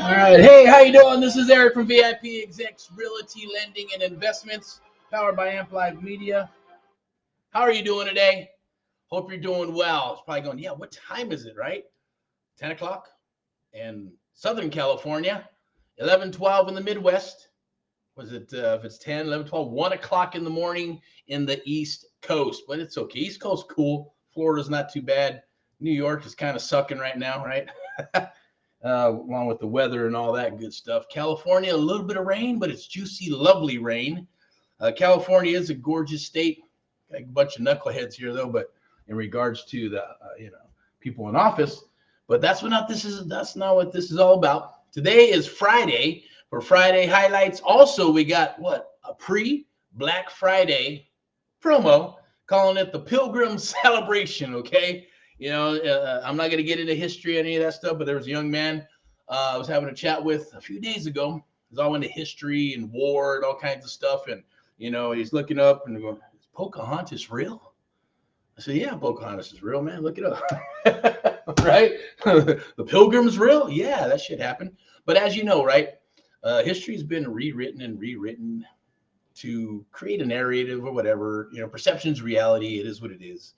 All right. Hey, how you doing? This is Erick from VIPeXecs, Realty, Lending, and Investments, powered by Amplified Media. How are you doing today? Hope you're doing well. It's probably going, yeah, what time is it, right? 10 o'clock in Southern California, 11, 12 in the Midwest. Was it, if it's 10, 11, 12, 1 o'clock in the morning in the East Coast. But it's okay. East Coast, cool. Florida's not too bad. New York is kind of sucking right now, right? Along with the weather and all that good stuff. California, a little bit of rain, but it's juicy, lovely rain. California is a gorgeous state. Got a bunch of knuckleheads here, though, but in regards to the people in office. But that's not what this is all about. Today is Friday for Friday highlights. Also, we got a pre-Black Friday promo, calling it the Pilgrim Celebration. Okay. I'm not going to get into history or any of that stuff, but there was a young man I was having a chat with a few days ago. He's all into history and war and all kinds of stuff. And, he's looking up and going, is Pocahontas real? I said, yeah, Pocahontas is real, man. Look it up. Right? The Pilgrim's real? Yeah, that shit happened. But as you know, right, history has been rewritten to create a narrative or whatever. Perception's reality. It is what it is.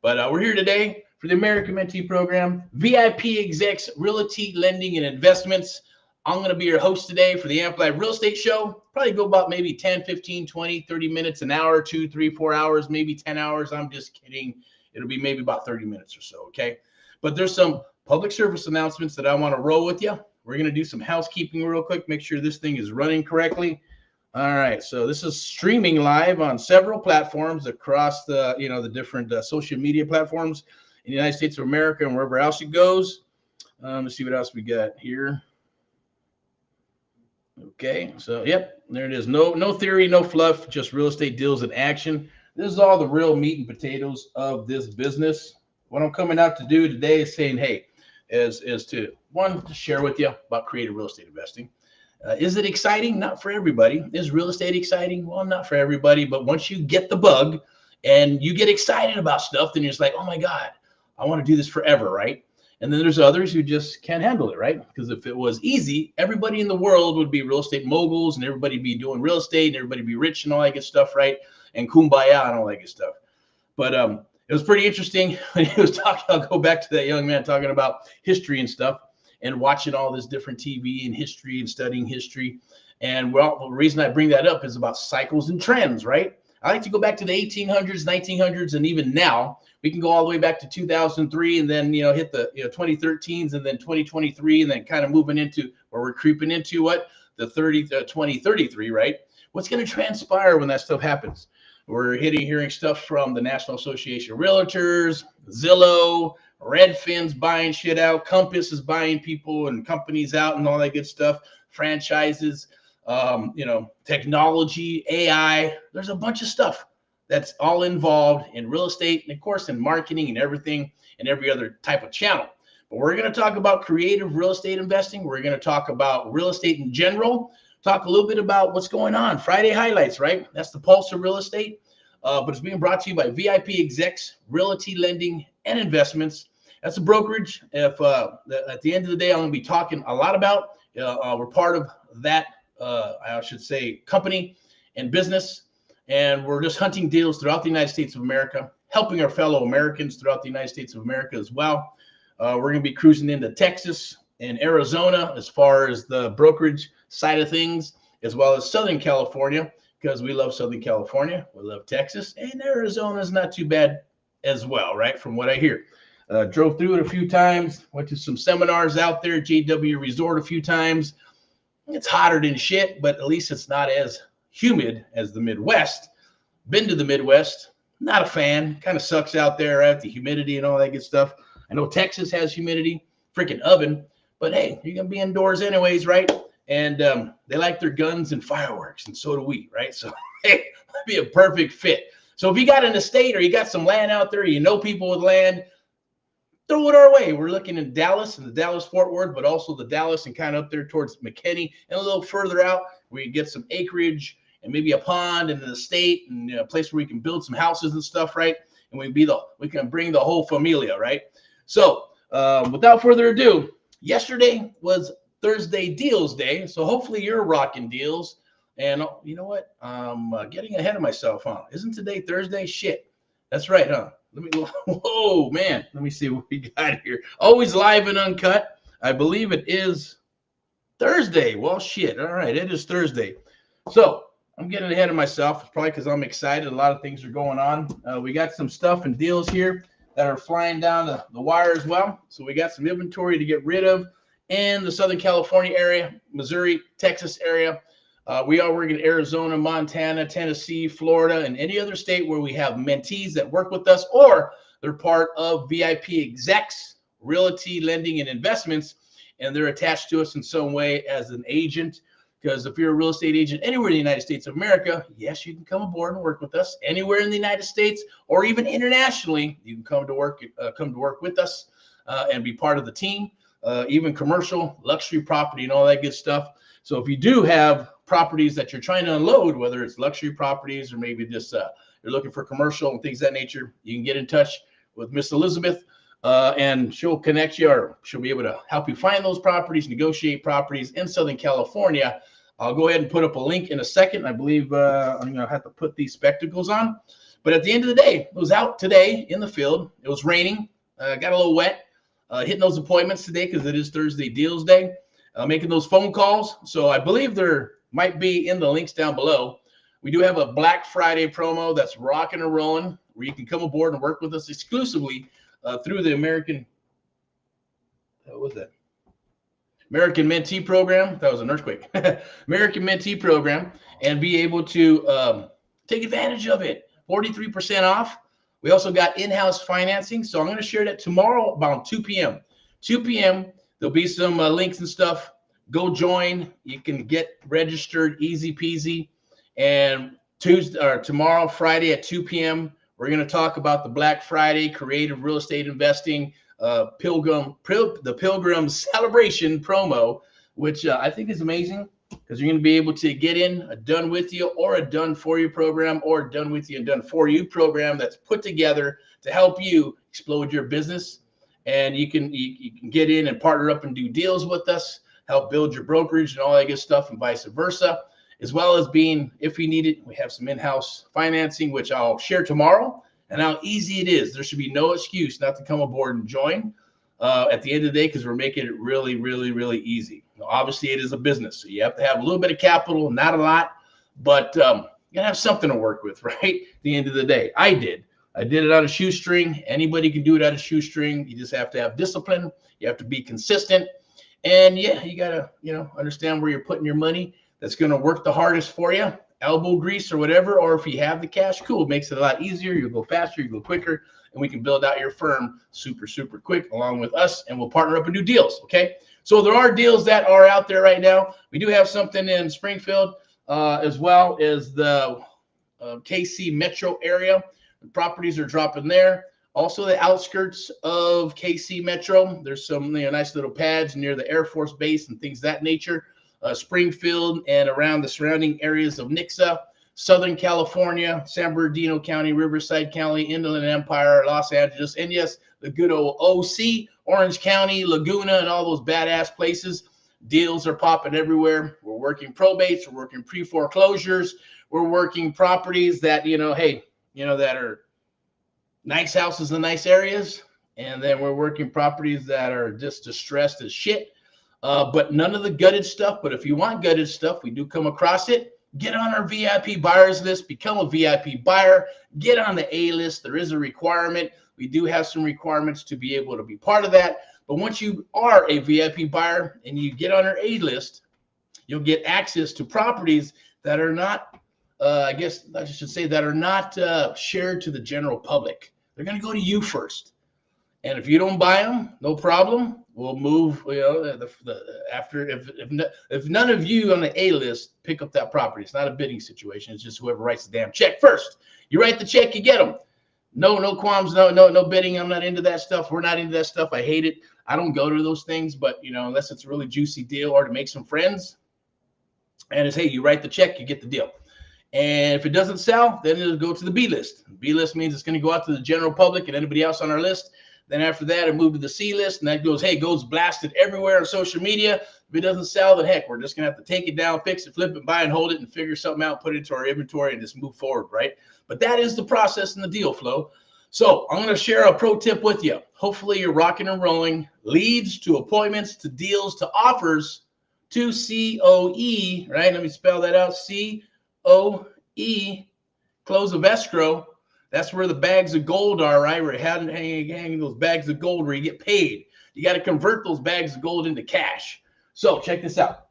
But we're here today for the American Mentee Program, VIPeXecs, Realty, Lending, and Investments. I'm going to be your host today for the Amplified Real Estate Show. Probably go about maybe 10, 15, 20, 30 minutes, an hour, 2, 3, 4 hours, maybe 10 hours. I'm just kidding. It'll be maybe about 30 minutes or so, okay? But there's some public service announcements that I want to roll with you. We're going to do some housekeeping real quick, make sure this thing is running correctly. All right, so this is streaming live on several platforms across the, the different social media platforms in the United States of America and wherever else it goes. Let's see what else we got here. Okay, so yep, there it is. No theory, no fluff, just real estate deals in action. This is all the real meat and potatoes of this business. What I'm coming out to do today is saying, hey, is to share with you about creative real estate investing. Is it exciting? Not for everybody. Is real estate exciting? Well, not for everybody. But once you get the bug and you get excited about stuff, then you're just like, oh my God, I want to do this forever, right? And then there's others who just can't handle it, right? Because if it was easy, everybody in the world would be real estate moguls and everybody be doing real estate and everybody be rich and all that good stuff, right? And kumbaya and all that good stuff. But it was pretty interesting when he was talking. I'll go back to that young man talking about history and stuff, and watching all this different TV and history and studying history. And well, the reason I bring that up is about cycles and trends, right? I like to go back to the 1800s, 1900s, and even now. We can go all the way back to 2003 and then, hit the 2013s and then 2023 and then kind of moving into where we're creeping into the 2033, right? What's going to transpire when that stuff happens? We're hearing stuff from the National Association of Realtors, Zillow, Redfin's buying shit out, Compass is buying people and companies out and all that good stuff, franchises, technology, AI. There's a bunch of stuff that's all involved in real estate and, of course, in marketing and everything and every other type of channel. But we're going to talk about creative real estate investing. We're going to talk about real estate in general, talk a little bit about what's going on. Friday highlights, right? That's the pulse of real estate. But it's being brought to you by VIPeXecs, Realty, Lending, and Investments. That's a brokerage. If at the end of the day, I'm going to be talking a lot about. We're part of that, I should say, company and business. And we're just hunting deals throughout the United States of America, helping our fellow Americans throughout the United States of America as well. We're going to be cruising into Texas and Arizona as far as the brokerage side of things, as well as Southern California, because we love Southern California. We love Texas, and Arizona is not too bad as well, right, from what I hear. Drove through it a few times, went to some seminars out there, JW Resort a few times. It's hotter than shit, but at least it's not as humid as the Midwest. Been to the Midwest, not a fan. Kind of sucks out there, right? The humidity and all that good stuff. I know Texas has humidity, freaking oven, but hey, you're gonna be indoors anyways, right? and they like their guns and fireworks, and so do we, right? So hey, that'd be a perfect fit. So if you got an estate or you got some land out there, you know people with land, throw it our way. We're looking in Dallas and the Dallas-Fort Worth, but also the Dallas and kind of up there towards McKinney and a little further out where you get some acreage and maybe a pond and an estate and a place where we can build some houses and stuff, right? And we can bring the whole familia, right? So without further ado, yesterday was Thursday Deals Day, so hopefully you're rocking deals. And you know what? I'm getting ahead of myself, huh? Isn't today Thursday? Shit, that's right, huh? Whoa, man. Let me see what we got here. Always live and uncut. I believe it is Thursday. Well, shit. All right, it is Thursday. So I'm getting ahead of myself. It's probably because I'm excited. A lot of things are going on. We got some stuff and deals here that are flying down the wire as well. So we got some inventory to get rid of in the Southern California area, Missouri, Texas area. We are working in Arizona, Montana, Tennessee, Florida, and any other state where we have mentees that work with us or they're part of VIPeXecs, Realty, Lending, and Investments, and they're attached to us in some way as an agent. Because if you're a real estate agent anywhere in the United States of America, yes, you can come aboard and work with us. Anywhere in the United States or even internationally, you can come to work with us and be part of the team. Even commercial, luxury property, and all that good stuff. So if you do have properties that you're trying to unload, whether it's luxury properties or maybe just you're looking for commercial and things of that nature, you can get in touch with Miss Elizabeth and she'll connect you, or she'll be able to help you find those properties, negotiate properties in Southern California. I'll go ahead and put up a link in a second. I believe I'm going to have to put these spectacles on. But at the end of the day, it was out today in the field. It was raining, got a little wet, hitting those appointments today because it is Thursday Deals Day. Making those phone calls. So I believe there might be in the links down below. We do have a Black Friday promo that's rocking and rolling where you can come aboard and work with us exclusively through the American Mentee Program. That was an earthquake. American Mentee Program, and be able to take advantage of it. 43% off. We also got in-house financing. So I'm going to share that tomorrow about 2 p.m. 2 p.m. There'll be some links and stuff. Go join. You can get registered, easy peasy. And tomorrow, Friday at 2 p.m., we're going to talk about the Black Friday creative real estate investing the Pilgrim Celebration promo, which I think is amazing because you're going to be able to get in a done with you or a done for you program or a done with you and done for you program that's put together to help you explode your business. And you can get in and partner up and do deals with us, help build your brokerage and all that good stuff, and vice versa, as well as being, if you need it, we have some in-house financing, which I'll share tomorrow, and how easy it is. There should be no excuse not to come aboard and join at the end of the day because we're making it really, really, really easy. Now, obviously, it is a business, so you have to have a little bit of capital, not a lot, but you got to have something to work with, right? At the end of the day, I did it on a shoestring. Anybody can do it on a shoestring. You just have to have discipline. You have to be consistent. And yeah, you got to, understand where you're putting your money. That's going to work the hardest for you, elbow grease or whatever. Or if you have the cash, cool. It makes it a lot easier. You'll go faster, you go quicker, and we can build out your firm super, super quick along with us. And we'll partner up and do deals. Okay. So there are deals that are out there right now. We do have something in Springfield as well as the KC metro area. The properties are dropping there. Also, the outskirts of KC Metro, there's some nice little pads near the Air Force Base and things of that nature. Springfield and around the surrounding areas of Nixa, Southern California, San Bernardino County, Riverside County, Inland Empire, Los Angeles, and yes, the good old OC, Orange County, Laguna, and all those badass places. Deals are popping everywhere. We're working probates. We're working pre-foreclosures. We're working properties that, that are nice houses in nice areas. And then we're working properties that are just distressed as shit. But none of the gutted stuff. But if you want gutted stuff, we do come across it. Get on our VIP buyers list. Become a VIP buyer. Get on the A list. There is a requirement. We do have some requirements to be able to be part of that. But once you are a VIP buyer and you get on our A list, you'll get access to properties that are not, that are not shared to the general public. They're going to go to you first. And if you don't buy them, no problem. We'll move. You know, after if none of you on the A list pick up that property, it's not a bidding situation. It's just whoever writes the damn check first. You write the check, you get them. No qualms, no bidding. I'm not into that stuff. We're not into that stuff. I hate it. I don't go to those things, but you know, unless it's a really juicy deal or to make some friends. And it's, hey, you write the check, you get the deal. And if it doesn't sell, then it'll go to the B list. B list means it's going to go out to the general public and anybody else on our list. Then after that, it moved to the C list, and that goes, hey, goes blasted everywhere on social media. If it doesn't sell, then heck, we're just going to have to take it down, fix it, flip it, buy and hold it, and figure something out, put it into our inventory, and just move forward, right? But that is the process in the deal flow. So I'm going to share a pro tip with you. Hopefully you're rocking and rolling. Leads to appointments to deals to offers to COE, right? Let me spell that out. COE, close of escrow. That's where the bags of gold are, right? We're hanging those bags of gold where you get paid. You got to convert those bags of gold into cash. So check this out.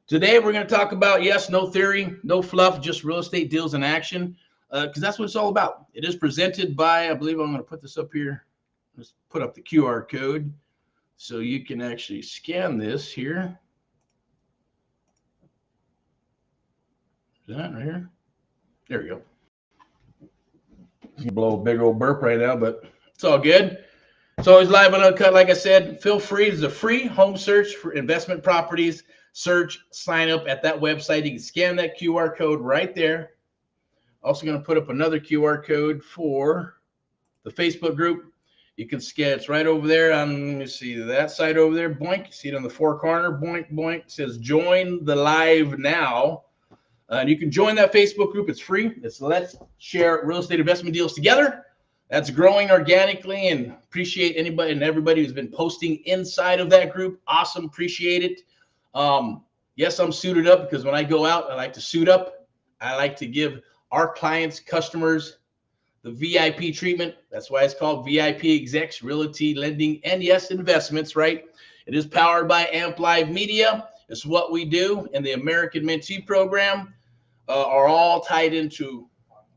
Today we're going to talk about, yes, no theory, no fluff, just real estate deals in action, because that's what it's all about. It is presented by, I believe I'm going to put this up here. Let's put up the QR code so you can actually scan this here. Is that right here? There we go. You blow a big old burp right now, but it's all good. It's always live and uncut. Like I said, feel free. It's a free home search for investment properties. Search, sign up at that website. You can scan that QR code right there. Also going to put up another QR code for the Facebook group. You can scan. It's right over there on, let me see, that side over there. Boink. You see it on the four corner. Boink, boink. It says join the live now. And you can join that Facebook group. It's free. It's Let's Share Real Estate Investment Deals Together. That's growing organically, and appreciate anybody and everybody who's been posting inside of that group. Awesome. Appreciate it. Yes, I'm suited up because when I go out, I like to suit up. I like to give our clients, customers, the VIP treatment. That's why it's called VIPeXecs, Realty, Lending, and yes, Investments, right? It is powered by Amp Live Media. It's what we do in the American Mentee Program. Are all tied into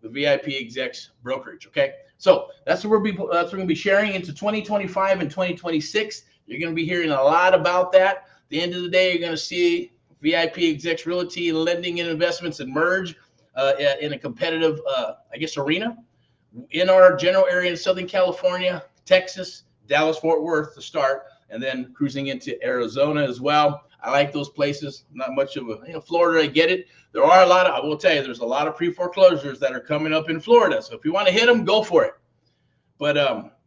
the VIPeXecs brokerage. Okay, so that's what we're going to be sharing into 2025 and 2026. You're going to be hearing a lot about that. At the end of the day, you're going to see VIPeXecs Realty, Lending, and Investments emerge in a competitive, arena in our general area in Southern California, Texas, Dallas, Fort Worth to start, and then cruising into Arizona as well. I like those places. Not much of a, Florida, I get it. There are a lot of, I will tell you, there's a lot of pre-foreclosures that are coming up in Florida. So if you want to hit them, go for it. But,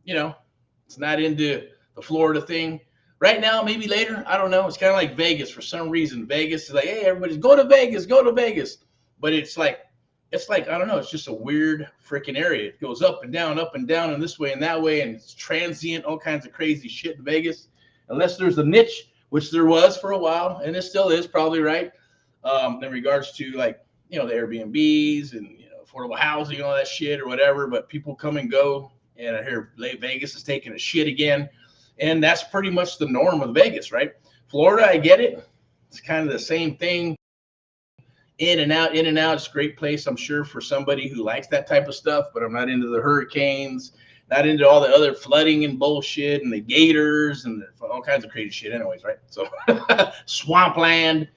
it's not into the Florida thing right now, maybe later. I don't know. It's kind of like Vegas for some reason. Vegas is like, hey, everybody's go to Vegas, go to Vegas. But it's like, I don't know. It's just a weird freaking area. It goes up and down, and this way and that way. And it's transient, all kinds of crazy shit in Vegas. Unless there's a niche, which there was for a while, and it still is probably, right? In regards to the Airbnbs and affordable housing and all that shit or whatever, but people come and go, and I hear Vegas is taking a shit again, and that's pretty much the norm of Vegas, right? Florida, I get it. It's kind of the same thing. In and out. It's a great place, I'm sure, for somebody who likes that type of stuff, but I'm not into the hurricanes, not into all the other flooding and bullshit and the gators and all kinds of crazy shit anyways, right? So swampland.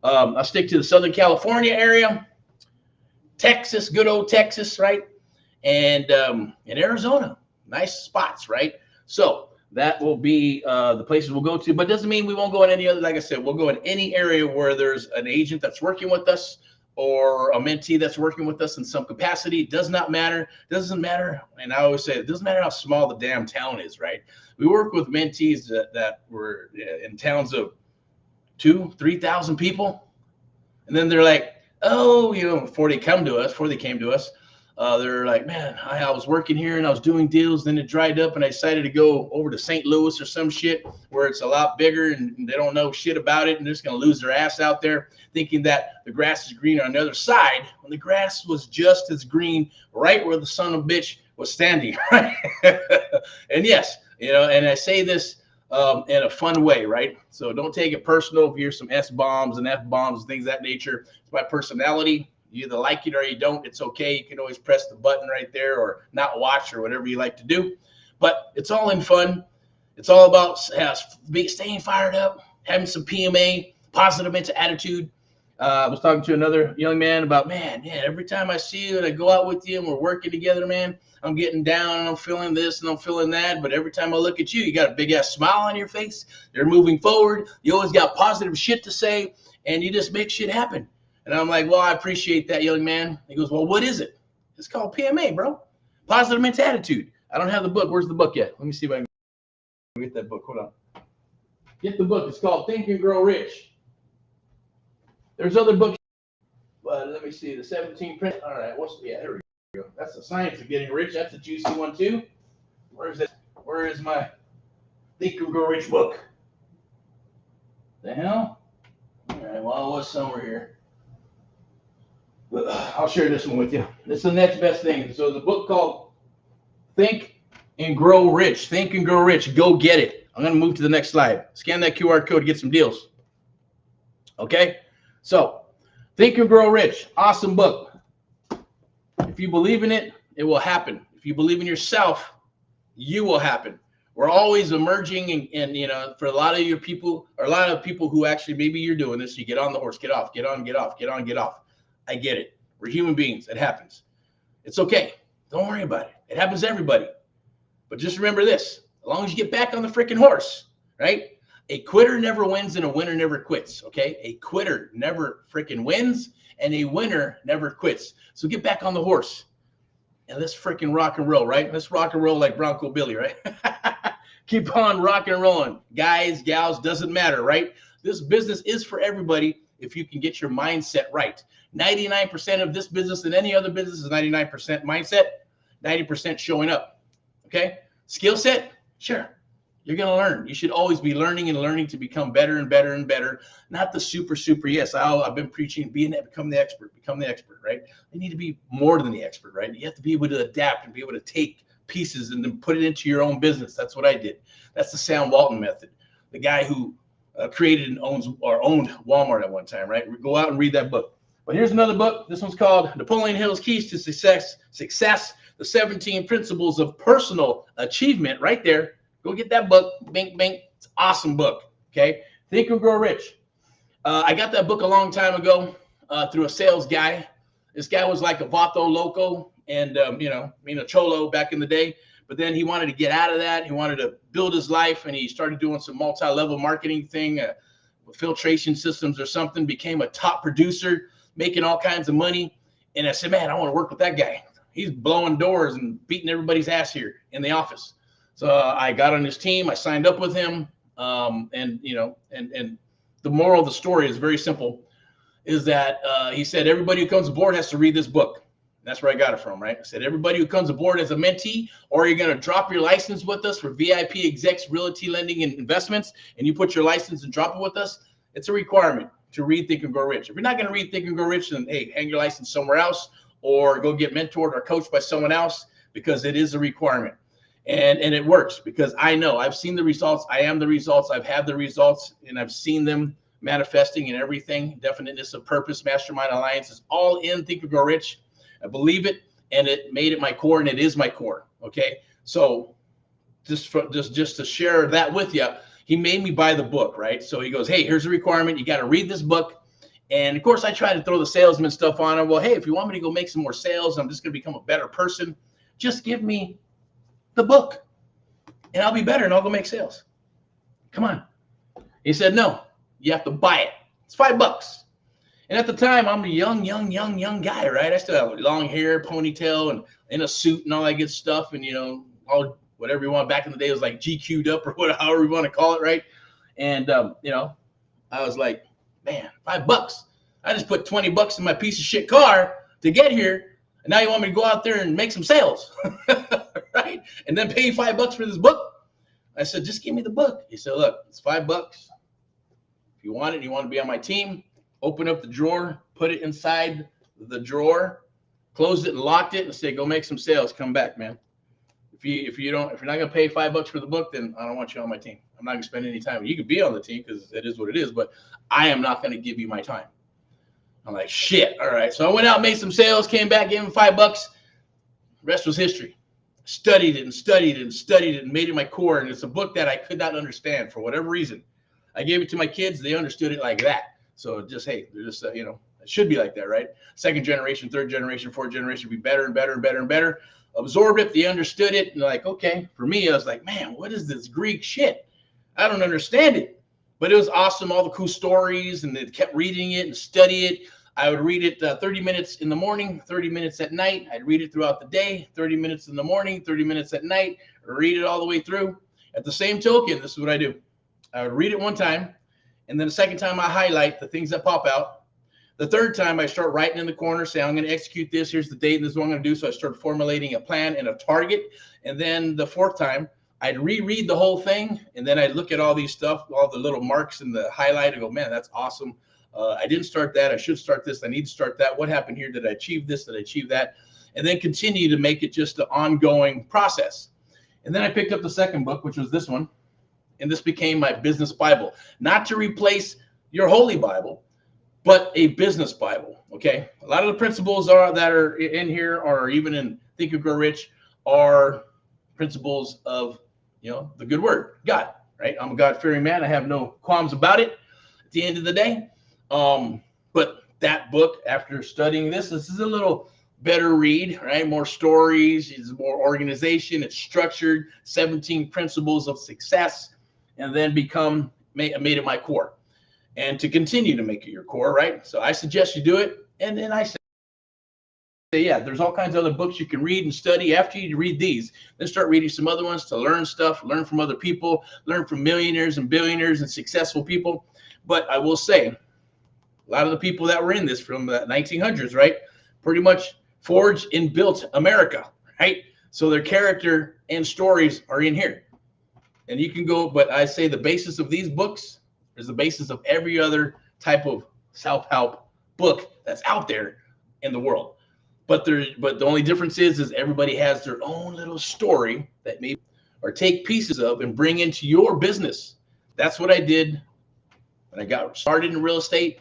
I'll stick to the Southern California area, Texas, good old Texas, right? And in Arizona, nice spots, right? So that will be the places we'll go to, but doesn't mean we won't go in any other. Like I said, we'll go in any area where there's an agent that's working with us or a mentee that's working with us in some capacity. It does not matter. It doesn't matter. And I always say, it doesn't matter how small the damn town is, right? We work with mentees that were in towns of 2,000 to 3,000 people. And then they're like, oh, before they came to us, they're like, man, I was working here and I was doing deals. Then it dried up and I decided to go over to St. Louis or some shit where it's a lot bigger and they don't know shit about it. And they're just going to lose their ass out there thinking that the grass is green on the other side when the grass was just as green right where the son of a bitch was standing. Right? And yes, and I say this in a fun way, right? So don't take it personal. If you hear some S-bombs and F-bombs and things of that nature, it's my personality. You either like it or you don't. It's okay. You can always press the button right there or not watch or whatever you like to do. But it's all in fun. It's all about staying fired up, having some PMA, positive mental attitude. I was talking to another young man about, man, every time I see you and I go out with you and we're working together, man, I'm getting down and I'm feeling this and I'm feeling that. But every time I look at you, you got a big ass smile on your face. You're moving forward. You always got positive shit to say and you just make shit happen. And I'm like, well, I appreciate that, young man. He goes, well, what is it? It's called PMA, bro. Positive mental attitude. I don't have the book. Where's the book at? Let me see if I can get that book. Hold on. Get the book. It's called Think and Grow Rich. There's other books. Let me see. The 17 print. All right. There we go. That's the science of getting rich. That's a juicy one too. Where's it? Where is my Think and Grow Rich book? The hell? All right. Well, it was somewhere here. But I'll share this one with you. This is the next best thing. So the book called Think and Grow Rich. Think and Grow Rich. Go get it. I'm going to move to the next slide. Scan that QR code to get some deals. Okay? So, Think and Grow Rich. Awesome book. If you believe in it, it will happen. If you believe in yourself, you will happen. We're always emerging and you know, for a lot of your people, or a lot of people who actually, maybe you're doing this, you get on the horse, get off, get on, get off, get on, get off. I get it. We're human beings. It happens. It's okay. Don't worry about it. It happens to everybody. But just remember this. As long as you get back on the freaking horse, right? A quitter never wins and a winner never quits, okay? A quitter never freaking wins and a winner never quits. So get back on the horse and let's freaking rock and roll, right? Let's rock and roll like Bronco Billy, right? Keep on rocking and rolling. Guys, gals, doesn't matter, right? This business is for everybody if you can get your mindset right. 99% of this business and any other business is 99% mindset, 90% showing up, okay? Skill set, sure. You're going to learn. You should always be learning and learning to become better and better and better. Not the super, yes, I've been preaching, become the expert, right? You need to be more than the expert, right? You have to be able to adapt and be able to take pieces and then put it into your own business. That's what I did. That's the Sam Walton method. The guy who created and owned Walmart at one time, right? Go out and read that book. But here's another book. This one's called Napoleon Hill's Keys to Success, the 17 Principles of Personal Achievement, right there. Go get that book. Bink, bink. It's an awesome book. Okay. Think and Grow Rich. I got that book a long time ago through a sales guy. This guy was like a vato loco and, you know, being a cholo back in the day. But then he wanted to get out of that. He wanted to build his life and he started doing some multi-level marketing thing, filtration systems or something, became a top producer, making all kinds of money. And I said, man, I want to work with that guy. He's blowing doors and beating everybody's ass here in the office. So I got on his team. I signed up with him. And you know, and the moral of the story is very simple, is that he said, everybody who comes aboard has to read this book. That's where I got it from, right? I said, everybody who comes aboard as a mentee, or you're going to drop your license with us for VIPeXecs, Realty, Lending, and Investments, and you put your license and drop it with us, it's a requirement to read Think and Grow Rich. If you're not going to read Think and Grow Rich, then hey, hang your license somewhere else or go get mentored or coached by someone else, because it is a requirement. And it works because I know I've seen the results. I am the results. I've had the results and I've seen them manifesting and everything. Definiteness of purpose, mastermind alliance is all in Think and Grow Rich. I believe it and it made it my core and it is my core. Okay. So just to share that with you, he made me buy the book, right? So he goes, hey, here's a requirement. You got to read this book. And of course I try to throw the salesman stuff on him. Well, hey, if you want me to go make some more sales, I'm just going to become a better person. Just give me the book and I'll be better and I'll go make sales. Come on. He said, no, you have to buy it. It's $5. And at the time I'm a young guy, right? I still have long hair, ponytail and in a suit and all that good stuff. And, you know, all whatever you want. Back in the day, it was like GQ'd up or whatever, however you want to call it. Right. And, you know, I was like, man, $5. I just put $20 in my piece of shit car to get here. And now you want me to go out there and make some sales, right? And then pay you $5 for this book. I said, just give me the book. He said, look, it's $5. If you want it, you want to be on my team, open up the drawer, put it inside the drawer, closed it and locked it and say, go make some sales. Come back, man. If you're not going to pay $5 for the book, then I don't want you on my team. I'm not going to spend any time. You can be on the team because it is what it is, but I am not going to give you my time. I'm like, shit. All right. So I went out, made some sales, came back, gave him $5. The rest was history. studied it and studied it and studied it and made it my core. And it's a book that I could not understand for whatever reason. I gave it to my kids. They understood it like that. So just, hey, they're just, you know, it should be like that, right? Second generation, third generation, fourth generation, be better and better and better and better. Absorbed it. They understood it. And like, okay, for me, I was like, man, what is this Greek shit? I don't understand it. But it was awesome. All the cool stories, and they kept reading it and study it. I would read it 30 minutes in the morning, 30 minutes at night. I'd read it throughout the day, 30 minutes in the morning, 30 minutes at night, read it all the way through. At the same token, this is what I do. I would read it one time, and then the second time I highlight the things that pop out. The third time I start writing in the corner, say, I'm going to execute this. Here's the date, and this is what I'm going to do. So I start formulating a plan and a target. And then the fourth time, I'd reread the whole thing, and then I'd look at all these stuff, all the little marks in the highlight, and go, man, that's awesome. I didn't start that. I should start this. I need to start that. What happened here? Did I achieve this? Did I achieve that? And then continue to make it just an ongoing process. And then I picked up the second book, which was this one. And this became my business Bible. Not to replace your Holy Bible, but a business Bible. Okay. A lot of the principles that are in here, or even in Think and Grow Rich, are principles of, you know, the good word, God, right? I'm a God-fearing man. I have no qualms about it at the end of the day. But that book, after studying this is a little better read, right? More stories, it's more organization, it's structured, 17 principles of success, and then made it my core. And to continue to make it your core, right? So I suggest you do it. And then I say, yeah, there's all kinds of other books you can read and study. After you read these, then start reading some other ones to learn stuff, learn from other people, learn from millionaires and billionaires and successful people. But I will say, a lot of the people that were in this from the 1900s, right, pretty much forged and built America, right? So their character and stories are in here. And you can go, but I say the basis of these books is the basis of every other type of self-help book that's out there in the world. But the only difference is everybody has their own little story that maybe, or take pieces of and bring into your business. That's what I did when I got started in real estate.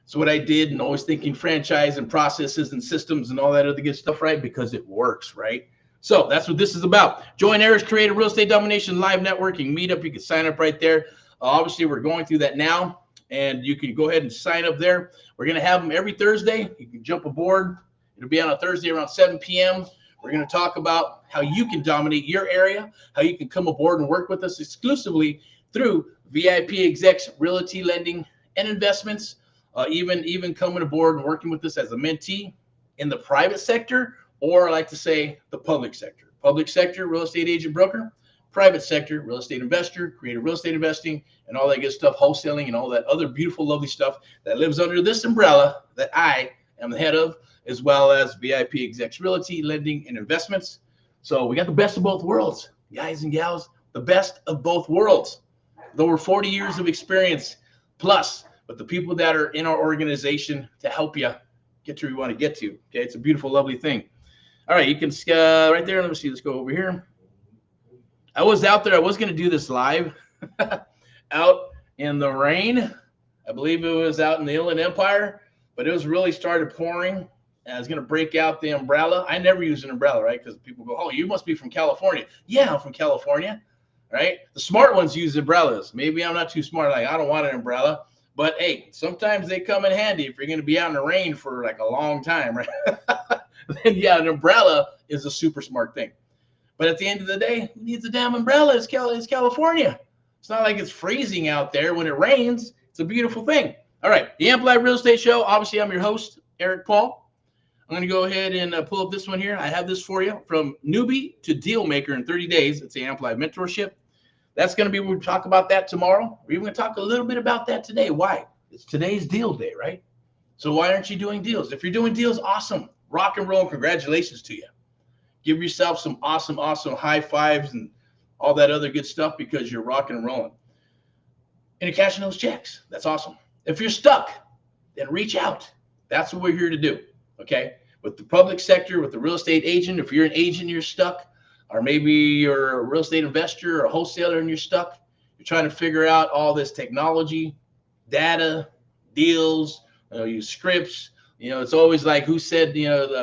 So what I did, and always thinking franchise and processes and systems and all that other good stuff, right? Because it works, right? So that's what this is about. Join Erick's Creative Real Estate Domination Live Networking Meetup. You can sign up right there. Obviously, we're going through that now, and you can go ahead and sign up there. We're going to have them every Thursday. You can jump aboard. It'll be on a Thursday around 7 p.m. We're going to talk about how you can dominate your area, how you can come aboard and work with us exclusively through VIPeXecs, Realty, Lending, and Investments. Even coming aboard and working with us as a mentee in the private sector, or I like to say the public sector. Public sector, real estate agent broker. Private sector, real estate investor, creative real estate investing, and all that good stuff, wholesaling, and all that other beautiful, lovely stuff that lives under this umbrella that I am the head of, as well as VIPeXecs Realty, Lending, and Investments. So we got the best of both worlds, guys and gals, the best of both worlds. With over 40 years of experience plus, but the people that are in our organization to help you get to where you want to get to. Okay, it's a beautiful, lovely thing. All right, you can right there. Let me see. Let's go over here. I was out there. I was going to do this live out in the rain. I believe it was out in the Inland Empire, but it was really started pouring. And I was going to break out the umbrella. I never use an umbrella, right? Because people go, oh, you must be from California. Yeah, I'm from California, right? The smart ones use umbrellas. Maybe I'm not too smart. Like, I don't want an umbrella. But hey, sometimes they come in handy if you're going to be out in the rain for like a long time, right? Then yeah, an umbrella is a super smart thing. But at the end of the day, who needs a damn umbrella? It's California. It's not like it's freezing out there when it rains. It's a beautiful thing. All right, the Amplified Real Estate Show. Obviously, I'm your host, Erick Paul. I'm going to go ahead and pull up this one here. I have this for you, from newbie to deal maker in 30 days. It's the Amplified Mentorship. That's going to be, we'll talk about that tomorrow. We're even going to talk a little bit about that today. Why? It's today's deal day, right? So why aren't you doing deals? If you're doing deals, awesome. Rock and roll, and congratulations to you. Give yourself some awesome, awesome high fives and all that other good stuff because you're rocking and rolling. And you're cashing those checks. That's awesome. If you're stuck, then reach out. That's what we're here to do, okay? With the public sector, with the real estate agent, if you're an agent, you're stuck. Or maybe you're a real estate investor or a wholesaler and you're stuck. You're trying to figure out all this technology, data, deals, use scripts. It's always like, who said,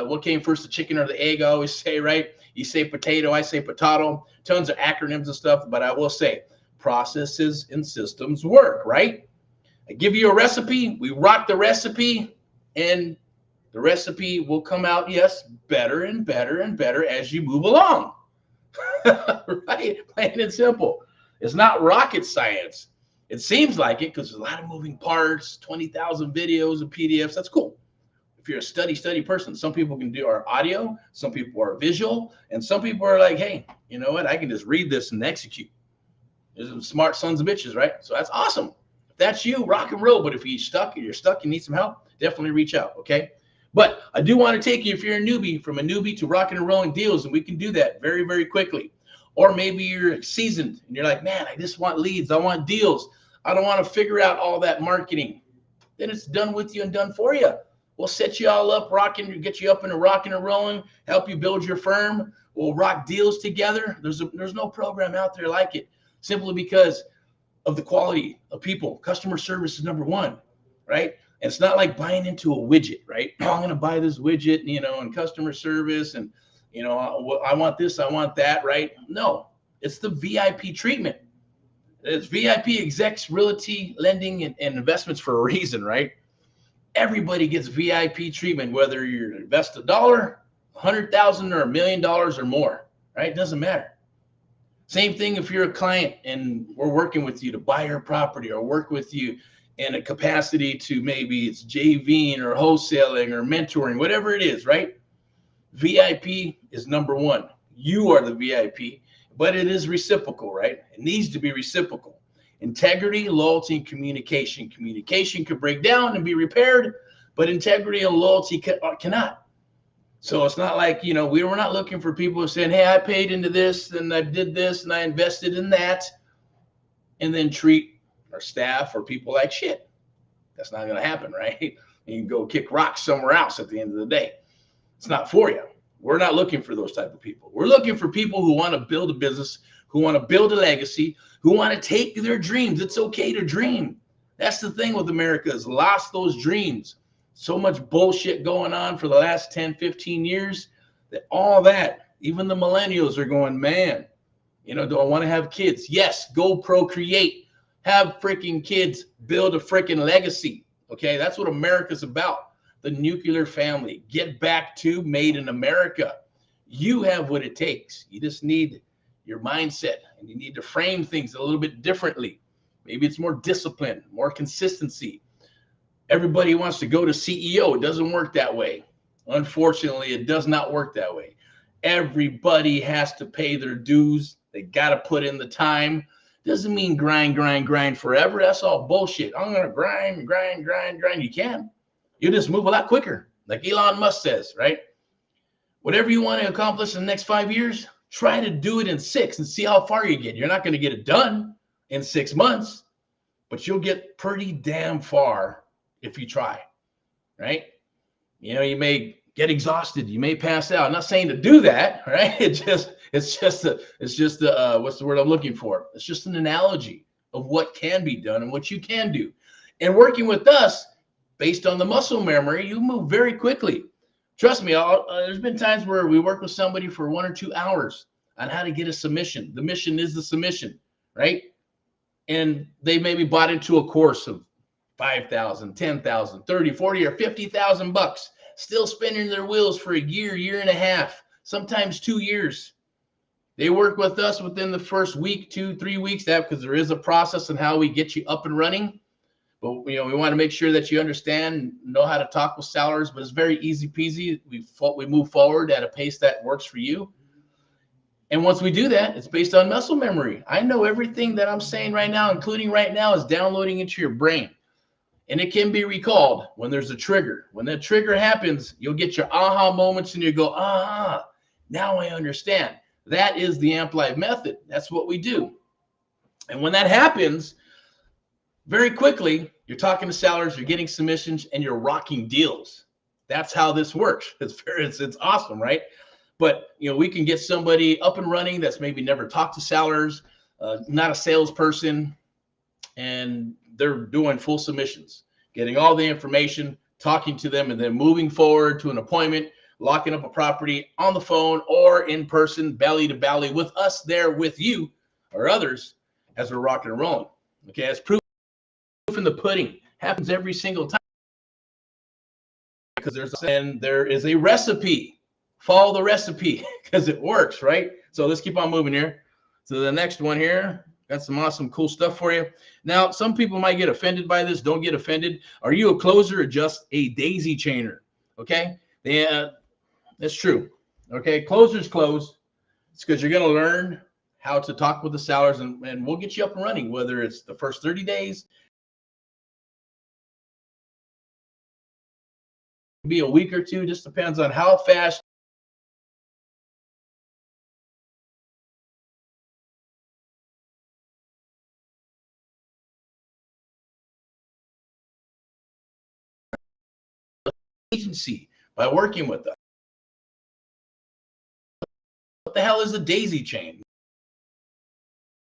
what came first, the chicken or the egg? I always say, right? You say potato, I say potato, tons of acronyms and stuff, but I will say processes and systems work, right? I give you a recipe, we rock the recipe, and the recipe will come out, yes, better and better and better as you move along. Right? Plain and simple. It's not rocket science. It seems like it because there's a lot of moving parts, 20,000 videos and PDFs. That's cool. If you're a study person, some people can do our audio, some people are visual, and some people are like, hey, you know what? I can just read this and execute. There's some smart sons of bitches, right? So that's awesome. If that's you, rock and roll. But if you're stuck, you need some help, definitely reach out, okay? But I do want to take you, if you're a newbie, from a newbie to rocking and rolling deals, and we can do that very, very quickly. Or maybe you're seasoned and you're like, man, I just want leads. I want deals. I don't want to figure out all that marketing. Then it's done with you and done for you. We'll set you all up, get you up and rocking and rolling, help you build your firm. We'll rock deals together. There's no program out there like it, simply because of the quality of people. Customer service is number one, right? And it's not like buying into a widget, right? Oh, I'm going to buy this widget, and customer service, and, I want this, I want that, right? No, it's the VIP treatment. It's VIPeXecs, Realty, Lending, and Investments for a reason, right? Everybody gets VIP treatment, whether you invest $1, $100,000, or $1 million or more, right? It doesn't matter. Same thing if you're a client and we're working with you to buy your property, or work with you in a capacity to, maybe it's JVing or wholesaling or mentoring, whatever it is, right? VIP is number one. You are the VIP, but it is reciprocal, right? It needs to be reciprocal. Integrity, loyalty, and communication. Communication could break down and be repaired, but integrity and loyalty cannot. So it's not like, we were not looking for people who saying, hey, I paid into this and I did this and I invested in that, and then treat our staff or people like shit. That's not going to happen, right? You can go kick rocks somewhere else at the end of the day. It's not for you. We're not looking for those type of people. We're looking for people who want to build a business, who want to build a legacy, who want to take their dreams. It's okay to dream. That's the thing with America, is lost those dreams. So much bullshit going on for the last 10, 15 years that all that, even the millennials are going, man, do I want to have kids? Yes, go procreate. Have freaking kids, build a freaking legacy. Okay, that's what America's about. The nuclear family. Get back to made in America. You have what it takes. You just need your mindset, and you need to frame things a little bit differently. Maybe it's more discipline, more consistency. Everybody wants to go to CEO. It doesn't work that way. Unfortunately, it does not work that way. Everybody has to pay their dues. They got to put in the time. Doesn't mean grind forever. That's all bullshit. I'm going to grind. You can. You just move a lot quicker. Like Elon Musk says, right? Whatever you want to accomplish in the next 5 years, try to do it in 6 and see how far you get. You're not going to get it done in 6 months, but you'll get pretty damn far if you try, right? You may get exhausted. You may pass out. I'm not saying to do that, right? It's just what's the word I'm looking for? It's just an analogy of what can be done and what you can do. And working with us, based on the muscle memory, you move very quickly. Trust me, there's been times where we work with somebody for 1 or 2 hours on how to get a submission. The mission is the submission, right? And they maybe bought into a course of $5,000, $10,000, $30,000, $40,000, or $50,000, still spinning their wheels for a year, year and a half, sometimes 2 years. They work with us within the first week, 2, 3 weeks, because there is a process on how we get you up and running. But we want to make sure that you understand, know how to talk with sellers. But it's very easy peasy. We move forward at a pace that works for you. And once we do that, it's based on muscle memory. I know everything that I'm saying right now, including right now, is downloading into your brain. And it can be recalled when there's a trigger. When that trigger happens, you'll get your aha moments and you go, aha, now I understand. That is the Amp Live method. That's what we do. And when that happens, very quickly, you're talking to sellers, you're getting submissions, and you're rocking deals. That's how this works. It's awesome, right? But we can get somebody up and running that's maybe never talked to sellers, not a salesperson, and they're doing full submissions, getting all the information, talking to them, and then moving forward to an appointment, locking up a property on the phone or in person, belly to belly with us there with you or others as we're rocking and rolling. Okay, as proof in the pudding happens every single time because there is a recipe. Follow the recipe because it works, right? So let's keep on moving here. So the next one here, got some awesome, cool stuff for you. Now, some people might get offended by this. Don't get offended. Are you a closer or just a daisy chainer? Okay, that's true. Okay, closers close. It's because you're going to learn how to talk with the sellers, and we'll get you up and running, whether it's the first 30 days, be a week or two, just depends on how fast agency by working with us. What the hell is a daisy chain?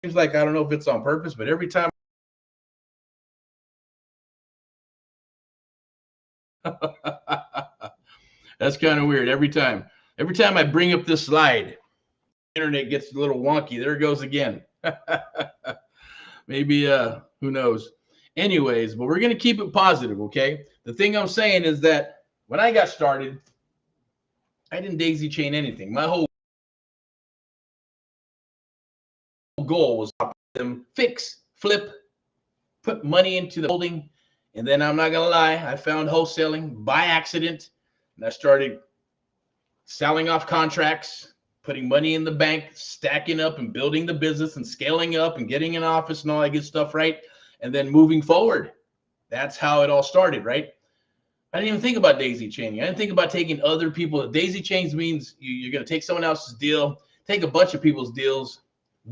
Seems like, I don't know if it's on purpose, but every time that's kind of weird. Every time I bring up this slide, internet gets a little wonky. There it goes again. Maybe who knows. Anyways, but we're going to keep it positive, okay? The thing I'm saying is that when I got started, I didn't daisy chain anything. My whole goal was to them fix, flip, put money into the holding, and then I'm not gonna lie, I found wholesaling by accident, and I started selling off contracts, putting money in the bank, stacking up and building the business and scaling up and getting an office and all that good stuff, right? And then moving forward. That's how it all started, right? I didn't even think about daisy chaining. I didn't think about taking other people. Daisy chains means you're going to take someone else's deal, take a bunch of people's deals,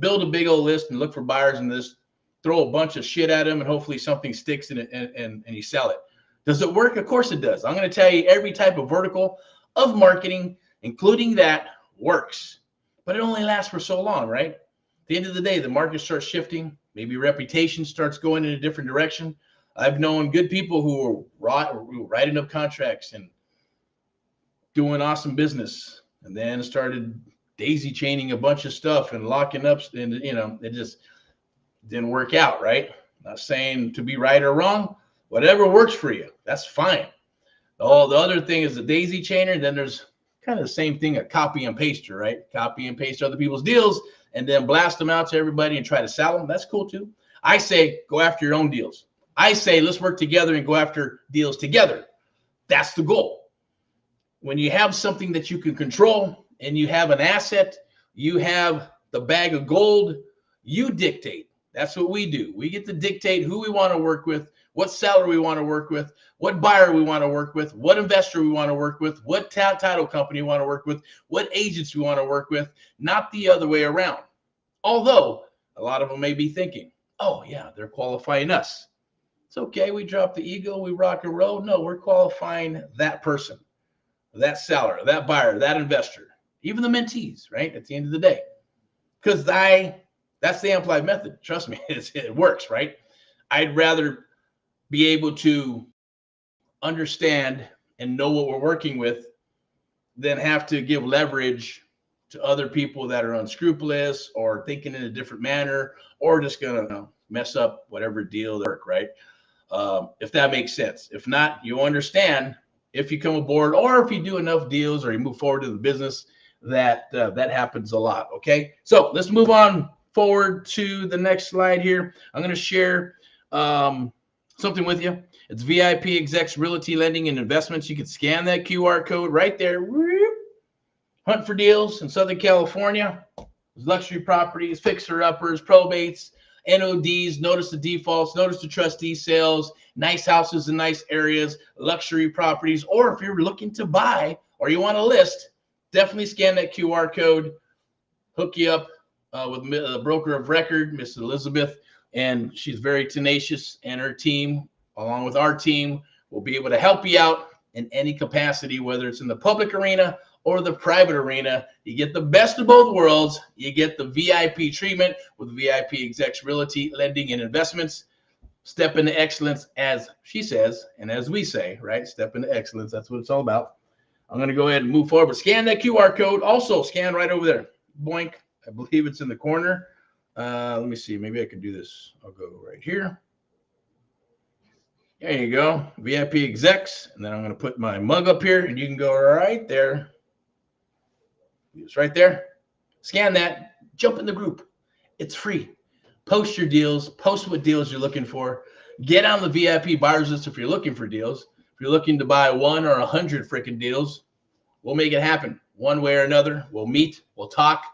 build a big old list and look for buyers in this, throw a bunch of shit at them, and hopefully something sticks in it and you sell it. Does it work? Of course it does. I'm going to tell you every type of vertical of marketing, including that, works. But it only lasts for so long, right? At the end of the day, the market starts shifting. Maybe reputation starts going in a different direction. I've known good people who were writing up contracts and doing awesome business, and then started daisy chaining a bunch of stuff and locking up, and it just didn't work out, right? Not saying to be right or wrong, whatever works for you, that's fine. The other thing is the daisy chainer. Then there's kind of the same thing, a copy and paster, right? Copy and paste other people's deals and then blast them out to everybody and try to sell them. That's cool too. I say go after your own deals. I say let's work together and go after deals together. That's the goal. When you have something that you can control and you have an asset, you have the bag of gold, you dictate. That's what we do. We get to dictate who we want to work with, what seller we want to work with, what buyer we want to work with, what investor we want to work with, what title company we want to work with, what agents we want to work with, not the other way around. Although a lot of them may be thinking, oh yeah, they're qualifying us. It's okay. We drop the ego. We rock and roll. No, we're qualifying that person, that seller, that buyer, that investor, even the mentees, right? At the end of the day, because that's the Amplified method. Trust me, it works, right? I'd rather be able to understand and know what we're working with than have to give leverage to other people that are unscrupulous or thinking in a different manner or just going to mess up whatever deal they work, right? If that makes sense. If not, you understand if you come aboard or if you do enough deals or you move forward to the business, that happens a lot. Okay, so let's move on forward to the next slide here. I'm going to share something with you. It's VIPeXecs Realty Lending and Investments. You can scan that QR code right there. Hunt for deals in Southern California. Luxury properties, fixer-uppers, probates, NODs, notice the defaults, notice the trustee sales, nice houses in nice areas, luxury properties, or if you're looking to buy or you want to list, definitely scan that QR code, hook you up with a broker of record, Miss Elizabeth, and she's very tenacious, and her team, along with our team, will be able to help you out in any capacity, whether it's in the public arena or the private arena. You get the best of both worlds. You get the VIP treatment with VIPeXecs Realty Lending and Investments. Step into excellence, as she says, and as we say, right? Step into excellence. That's what it's all about. I'm going to go ahead and move forward. Scan that QR code. Also, scan right over there. Boink. I believe it's in the corner. Let me see. Maybe I can do this. I'll go right here. There you go. VIPeXecs. And then I'm going to put my mug up here, and you can go right there. It's right there. Scan that. Jump in the group. It's free. Post your deals. Post what deals you're looking for. Get on the VIP buyers list if you're looking for deals. If you're looking to buy 1 or 100 freaking deals, we'll make it happen one way or another. We'll meet. We'll talk.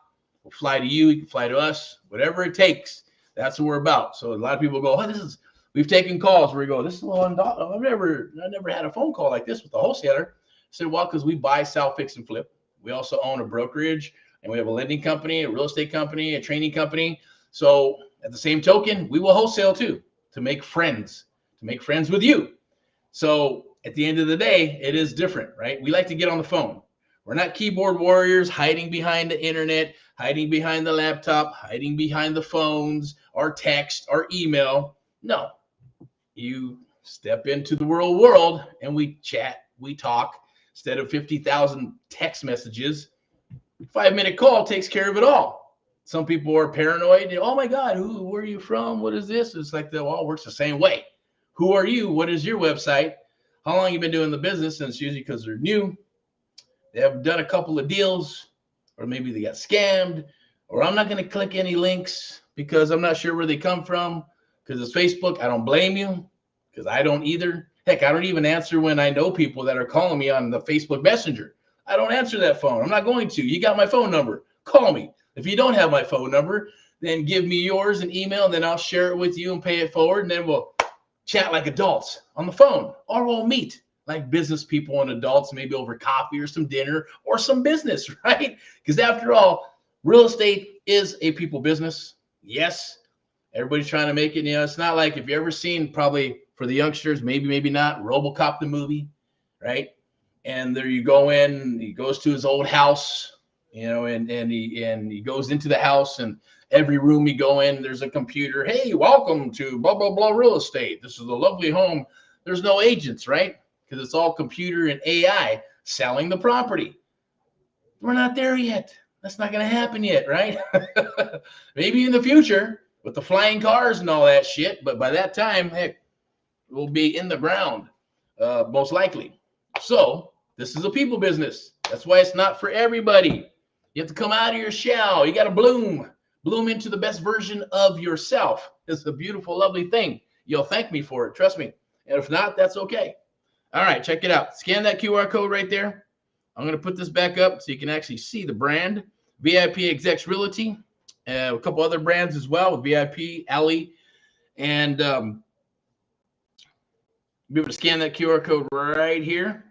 We'll fly to you. You can fly to us. Whatever it takes. That's what we're about. So a lot of people go, oh, we've taken calls where we go, this is a little I've never had a phone call like this with a wholesaler. I said, well, because we buy, sell, fix, and flip. We also own a brokerage, and we have a lending company, a real estate company, a training company. So at the same token, we will wholesale too, to make friends with you. So at the end of the day, it is different, right? We like to get on the phone. We're not keyboard warriors hiding behind the internet, hiding behind the laptop, hiding behind the phones, our text, our email. No, you step into the real world and we chat, we talk. Instead of 50,000 text messages, 5-minute call takes care of it all. Some people are paranoid. Oh my God, where are you from? What is this? It's like it all works the same way. Who are you? What is your website? How long have you been doing the business? And it's usually because they're new. They haven't done a couple of deals, or maybe they got scammed, or I'm not going to click any links because I'm not sure where they come from. Because it's Facebook. I don't blame you because I don't either. Heck, I don't even answer when I know people that are calling me on the Facebook Messenger. I don't answer that phone. I'm not going to. You got my phone number. Call me. If you don't have my phone number, then give me yours and email, and then I'll share it with you and pay it forward, and then we'll chat like adults on the phone, or we'll meet like business people and adults, maybe over coffee or some dinner or some business, right? Because after all, real estate is a people business. Yes, everybody's trying to make it. You know, it's not like if you ever seen, probably for the youngsters, maybe not, RoboCop the movie, right? And there you go in, he goes to his old house, you know, and he goes into the house, and every room you go in, there's a computer. Hey, welcome to blah, blah, blah real estate. This is a lovely home. There's no agents, right? Because it's all computer and AI selling the property. We're not there yet. That's not going to happen yet, right? Maybe in the future with the flying cars and all that shit. But by that time, heck, we'll be in the ground, most likely. So this is a people business. That's why it's not for everybody. You have to come out of your shell. You got to bloom into the best version of yourself. It's a beautiful, lovely thing. You'll thank me for it. Trust me. And if not, that's okay. All right, check it out. Scan that QR code right there. I'm going to put this back up so you can actually see the brand. VIPeXecs Realty, a couple other brands as well with VIP, Alley, and be able to scan that QR code right here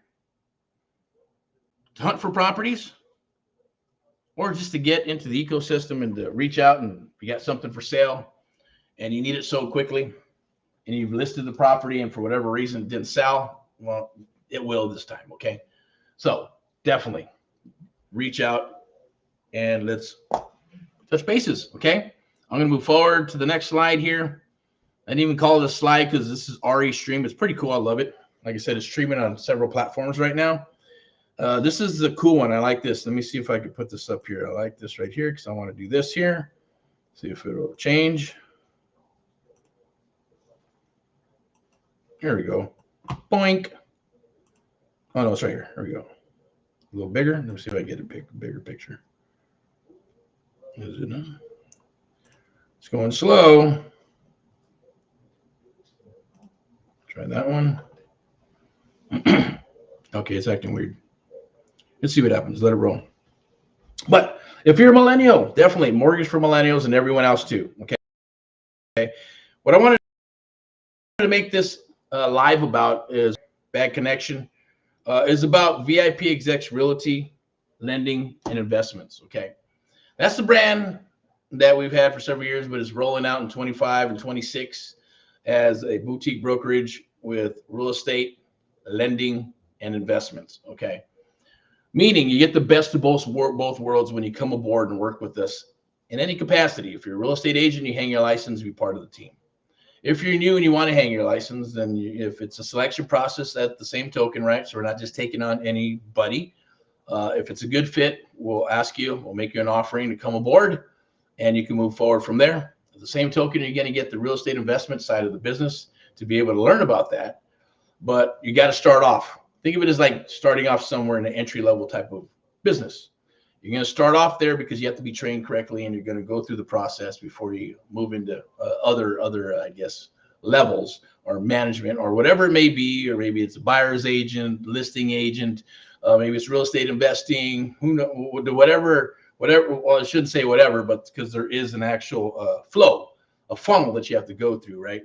to hunt for properties, or just to get into the ecosystem and to reach out, and if you got something for sale and you need it so quickly and you've listed the property and for whatever reason it didn't sell, well, it will this time, okay? So definitely reach out and let's touch bases, okay? I'm going to move forward to the next slide here. I didn't even call it a slide because this is RE stream. It's pretty cool. I love it. Like I said, it's streaming on several platforms right now. This is the cool one. I like this. Let me see if I can put this up here. I like this right here because I want to do this here. See if it will change. Here we go. Boink. Oh, no, it's right here. Here we go. A little bigger. Let me see if I can get a bigger picture. Is it not? It's going slow. Try that one. Okay, it's acting weird. Let's see what happens. Let it roll. But if you're a millennial, definitely mortgage for millennials and everyone else too. Okay. What I wanted to make this live about is bad connection. Is about VIPeXecs Realty, lending, and investments. Okay, that's the brand that we've had for several years, but it's rolling out in 25 and 26 as a boutique brokerage with real estate, lending, and investments. Okay, meaning you get the best of both worlds when you come aboard and work with us in any capacity. If you're a real estate agent, you hang your license, be part of the team. If you're new and you want to hang your license, then if it's a selection process at the same token, right? So we're not just taking on anybody. If it's a good fit, we'll ask you, we'll make you an offering to come aboard, and you can move forward from there. At the same token, you're going to get the real estate investment side of the business to be able to learn about that. But you got to start off. Think of it as like starting off somewhere in an entry-level type of business. You're going to start off there because you have to be trained correctly, and you're going to go through the process before you move into other I guess, levels or management or whatever it may be, or maybe it's a buyer's agent, listing agent, maybe it's real estate investing, who knows, whatever. Well, I shouldn't say whatever, but because there is an actual flow, a funnel that you have to go through, right?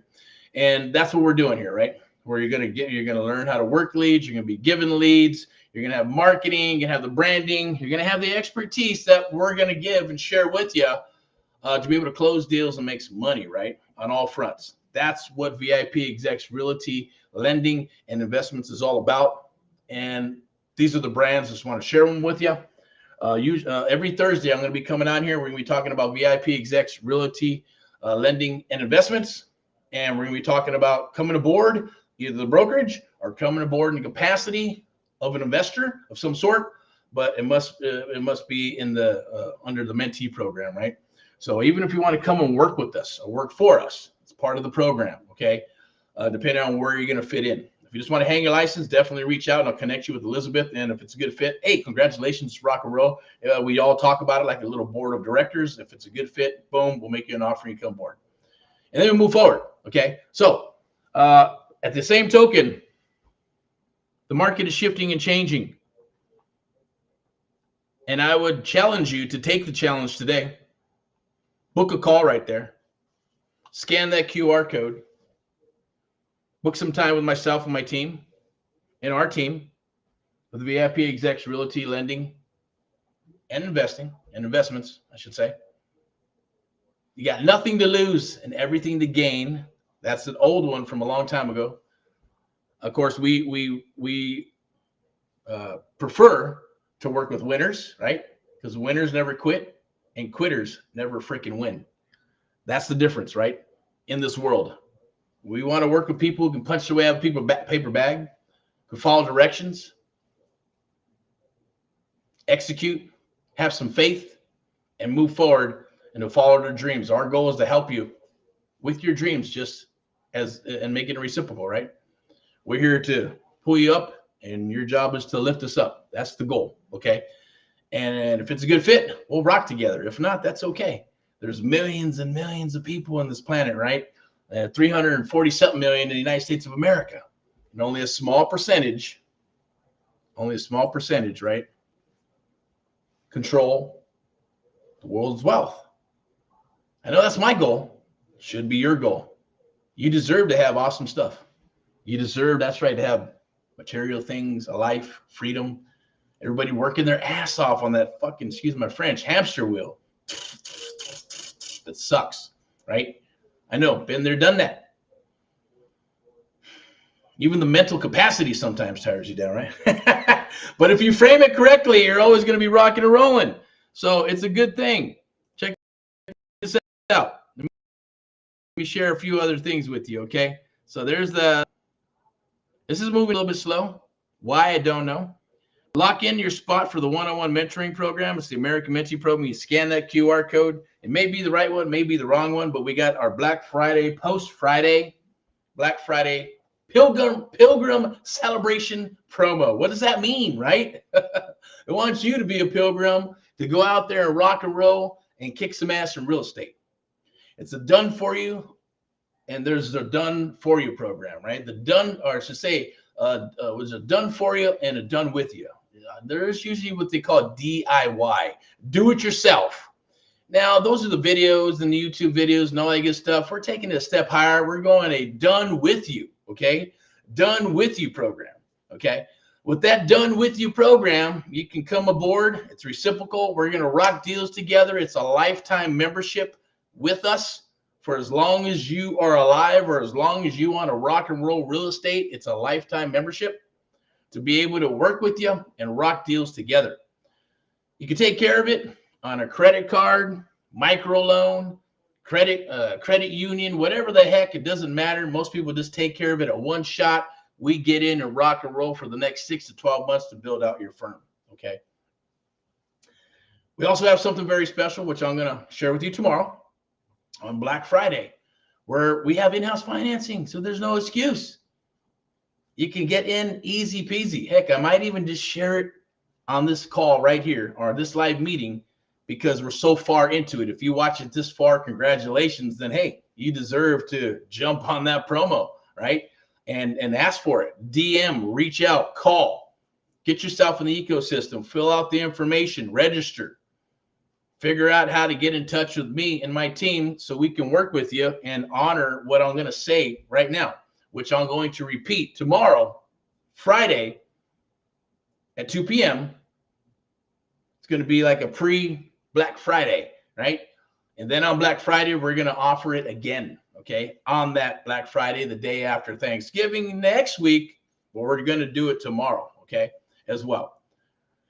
And that's what we're doing here, right? Where you're going to learn how to work leads. You're going to be given leads. You're going to have marketing. You're going to have the branding. You're going to have the expertise that we're going to give and share with you to be able to close deals and make some money, right? On all fronts. That's what VIPeXecs Realty Lending and Investments is all about. And these are the brands. I just want to share them with you. Every Thursday, I'm going to be coming on here. We're going to be talking about VIPeXecs Realty Lending and Investments. And we're going to be talking about coming aboard, either the brokerage or coming aboard in the capacity of an investor of some sort, but it must be in the under the mentee program, right? So even if you want to come and work with us or work for us, it's part of the program, okay? Depending on where you're going to fit in. If you just want to hang your license, definitely reach out and I'll connect you with Elizabeth. And if it's a good fit, hey, congratulations, rock and roll. We all talk about it like a little board of directors. If it's a good fit, boom, we'll make you an offer and you come aboard. And then we move forward, okay? So at the same token, the market is shifting and changing. And I would challenge you to take the challenge today. Book a call right there. Scan that QR code. Book some time with myself and my team and our team with the VIPeXecs Realty Lending and Investing and Investments, I should say. You got nothing to lose and everything to gain. That's an old one from a long time ago. Of course, we prefer to work with winners, right? Because winners never quit and quitters never freaking win. That's the difference, right? In this world, we want to work with people who can punch their way out of paper bag, who follow directions, execute, have some faith, and move forward and to follow their dreams. Our goal is to help you with your dreams, just as and make it reciprocal, right? We're here to pull you up, and your job is to lift us up. That's the goal, okay? And if it's a good fit, we'll rock together. If not, that's okay. There's millions and millions of people on this planet, right? 340-something million in the United States of America. And only a small percentage, right, control the world's wealth. I know that's my goal. Should be your goal. You deserve to have awesome stuff. You deserve, that's right, to have material things, a life, freedom. Everybody working their ass off on that fucking, excuse my French, hamster wheel. That sucks, right? I know, been there, done that. Even the mental capacity sometimes tires you down, right? But if you frame it correctly, you're always going to be rocking and rolling. So it's a good thing. Check this out. Let me share a few other things with you, okay? So there's this is moving a little bit slow. Why, I don't know. Lock in your spot for the one-on-one mentoring program. It's the American Mentee Program. You scan that QR code. It may be the right one, may be the wrong one, but we got our Black Friday, post-Friday, Black Friday Pilgrim Celebration promo. What does that mean, right? It wants you to be a pilgrim, to go out there and rock and roll and kick some ass in real estate. It's a done for you, and there's a done for you program, right? The done, or I should say, was a done for you and a done with you. There's usually what they call DIY, do it yourself. Now, those are the videos and the YouTube videos and all that good stuff. We're taking it a step higher. We're going a done with you, okay? Done with you program, okay? With that done with you program, you can come aboard. It's reciprocal. We're going to rock deals together. It's a lifetime membership with us for as long as you are alive, or as long as you want to rock and roll real estate. It's a lifetime membership to be able to work with you and rock deals together. You can take care of it on a credit card, microloan, credit union, whatever the heck, it doesn't matter. Most people just take care of it at one shot. We get in and rock and roll for the next 6 to 12 months to build out your firm. Okay. We also have something very special, which I'm going to share with you tomorrow on Black Friday, where we have in-house financing. So there's no excuse. You can get in easy peasy. Heck, I might even just share it on this call right here or this live meeting because we're so far into it. If you watch it this far, congratulations. Then, hey, you deserve to jump on that promo, right? And ask for it. DM, reach out, call. Get yourself in the ecosystem. Fill out the information. Register. Figure out how to get in touch with me and my team so we can work with you and honor what I'm going to say right now, which I'm going to repeat tomorrow, Friday at 2 p.m. It's going to be like a pre-Black Friday, right? And then on Black Friday, we're going to offer it again, okay? On that Black Friday, the day after Thanksgiving next week, but we're going to do it tomorrow, okay, as well.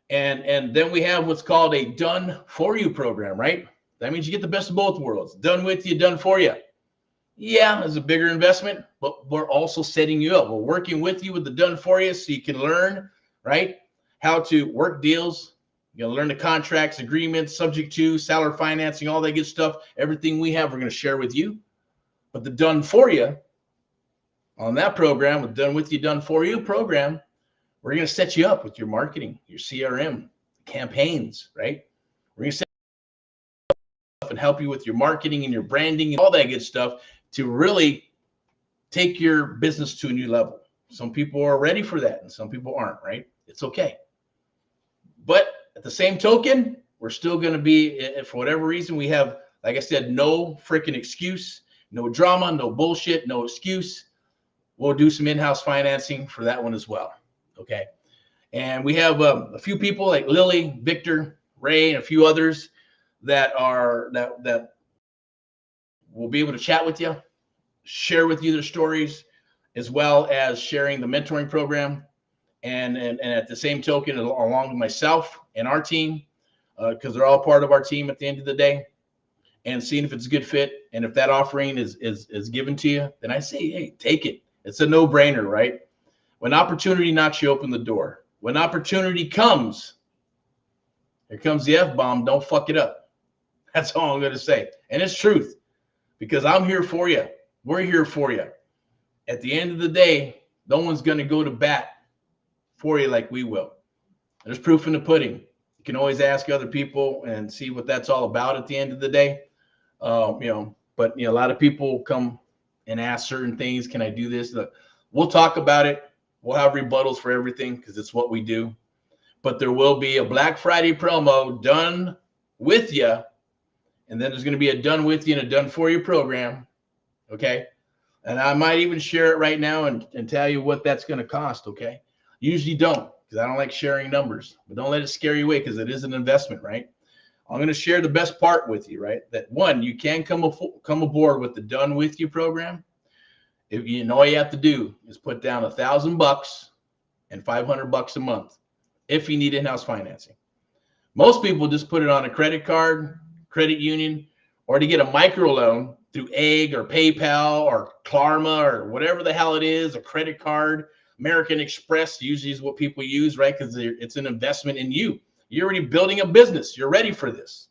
And then we have what's called a done for you program, right? That means you get the best of both worlds. Done with you, done for you. Yeah, it's a bigger investment, but we're also setting you up. We're working with you with the done for you so you can learn, right, how to work deals. You're going to learn the contracts, agreements, subject to, seller financing, all that good stuff. Everything we have, we're going to share with you. But the done for you on that program, with done with you, done for you program, we're going to set you up with your marketing, your CRM, campaigns, right? We're going to set you up and help you with your marketing and your branding and all that good stuff to really take your business to a new level. Some people are ready for that and some people aren't, right? It's okay. But at the same token, we're still going to be, for whatever reason, we have, like I said, no freaking excuse, no drama, no bullshit, no excuse. We'll do some in-house financing for that one as well. Okay. And we have a few people like Lily, Victor, Ray, and a few others that will be able to chat with you, share with you their stories, as well as sharing the mentoring program. And at the same token, along with myself and our team, because they're all part of our team at the end of the day, and seeing if it's a good fit. And if that offering is given to you, then I say, hey, take it. It's a no-brainer, right? When opportunity knocks you open the door. When opportunity comes, here comes the F-bomb. Don't fuck it up. That's all I'm going to say. And it's truth, because I'm here for you. We're here for you. At the end of the day, no one's going to go to bat for you like we will. There's proof in the pudding. You can always ask other people and see what that's all about at the end of the day. But a lot of people come and ask certain things. Can I do this? We'll talk about it. We'll have rebuttals for everything because it's what we do. But there will be a Black Friday promo done with you. And then there's going to be a done with you and a done for you program. Okay. And I might even share it right now and tell you what that's going to cost. Okay. Usually don't, because I don't like sharing numbers. But don't let it scare you away, because it is an investment, right? I'm going to share the best part with you, right? That one, you can come aboard with the done with you program. If all you have to do is put down $1,000 and $500 a month if you need in-house financing. Most people just put it on a credit card, credit union, or to get a micro loan through Egg or PayPal or Klarna or whatever the hell it is, a credit card. American Express usually is what people use, right? Because it's an investment in you. You're already building a business. You're ready for this.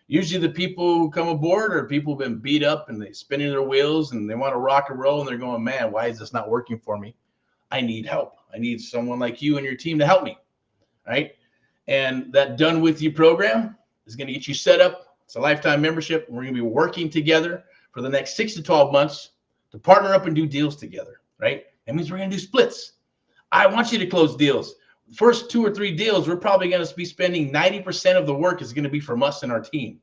Usually the people who come aboard are people who've been beat up and they're spinning their wheels and they want to rock and roll and they're going, man, why is this not working for me? I need help. I need someone like you and your team to help me, right? And that Done With You program is going to get you set up. It's a lifetime membership. We're going to be working together for the next 6 to 12 months to partner up and do deals together, right? That means we're going to do splits. I want you to close deals. First 2 or 3 deals, we're probably going to be spending 90% of the work is going to be from us and our team.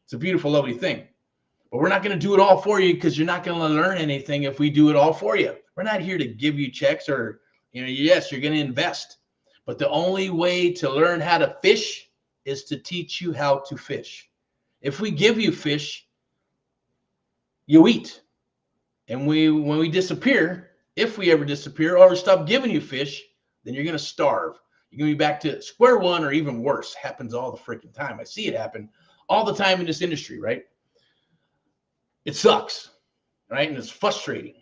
It's a beautiful, lovely thing. But we're not going to do it all for you, because you're not going to learn anything if we do it all for you. We're not here to give you checks or, yes, you're going to invest. But the only way to learn how to fish is to teach you how to fish. If we give you fish, you eat. And when we disappear, if we ever disappear or stop giving you fish, then you're going to starve. You're going to be back to square one or even worse. Happens all the freaking time. I see it happen all the time in this industry, right? It sucks, right? And it's frustrating.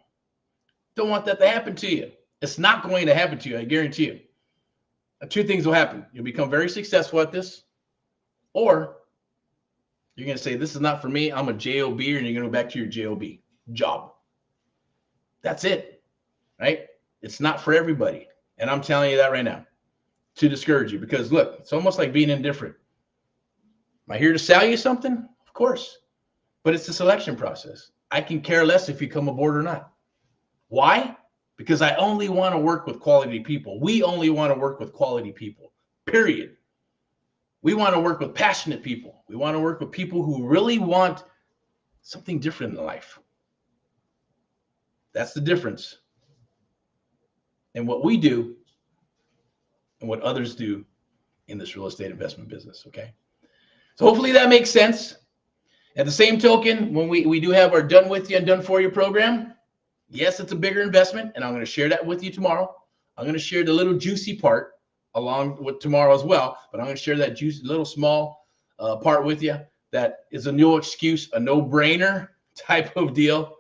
Don't want that to happen to you. It's not going to happen to you, I guarantee you. Two things will happen. You'll become very successful at this, or you're going to say, this is not for me. I'm a JOB, and you're going to go back to your JOB job. That's it, right? It's not for everybody. And I'm telling you that right now to discourage you, because look, it's almost like being indifferent. Am I here to sell you something? Of course. But it's a selection process. I can care less if you come aboard or not. Why? Because I only want to work with quality people. We only want to work with quality people, period. We want to work with passionate people. We want to work with people who really want something different in life. That's the difference in what we do and what others do in this real estate investment business, okay? So hopefully that makes sense. At the same token, when we do have our done with you and done for you program, yes, it's a bigger investment, and I'm going to share that with you tomorrow. I'm going to share the little juicy part along with tomorrow as well, but I'm going to share that juicy little small part with you that is a no excuse, a no-brainer type of deal.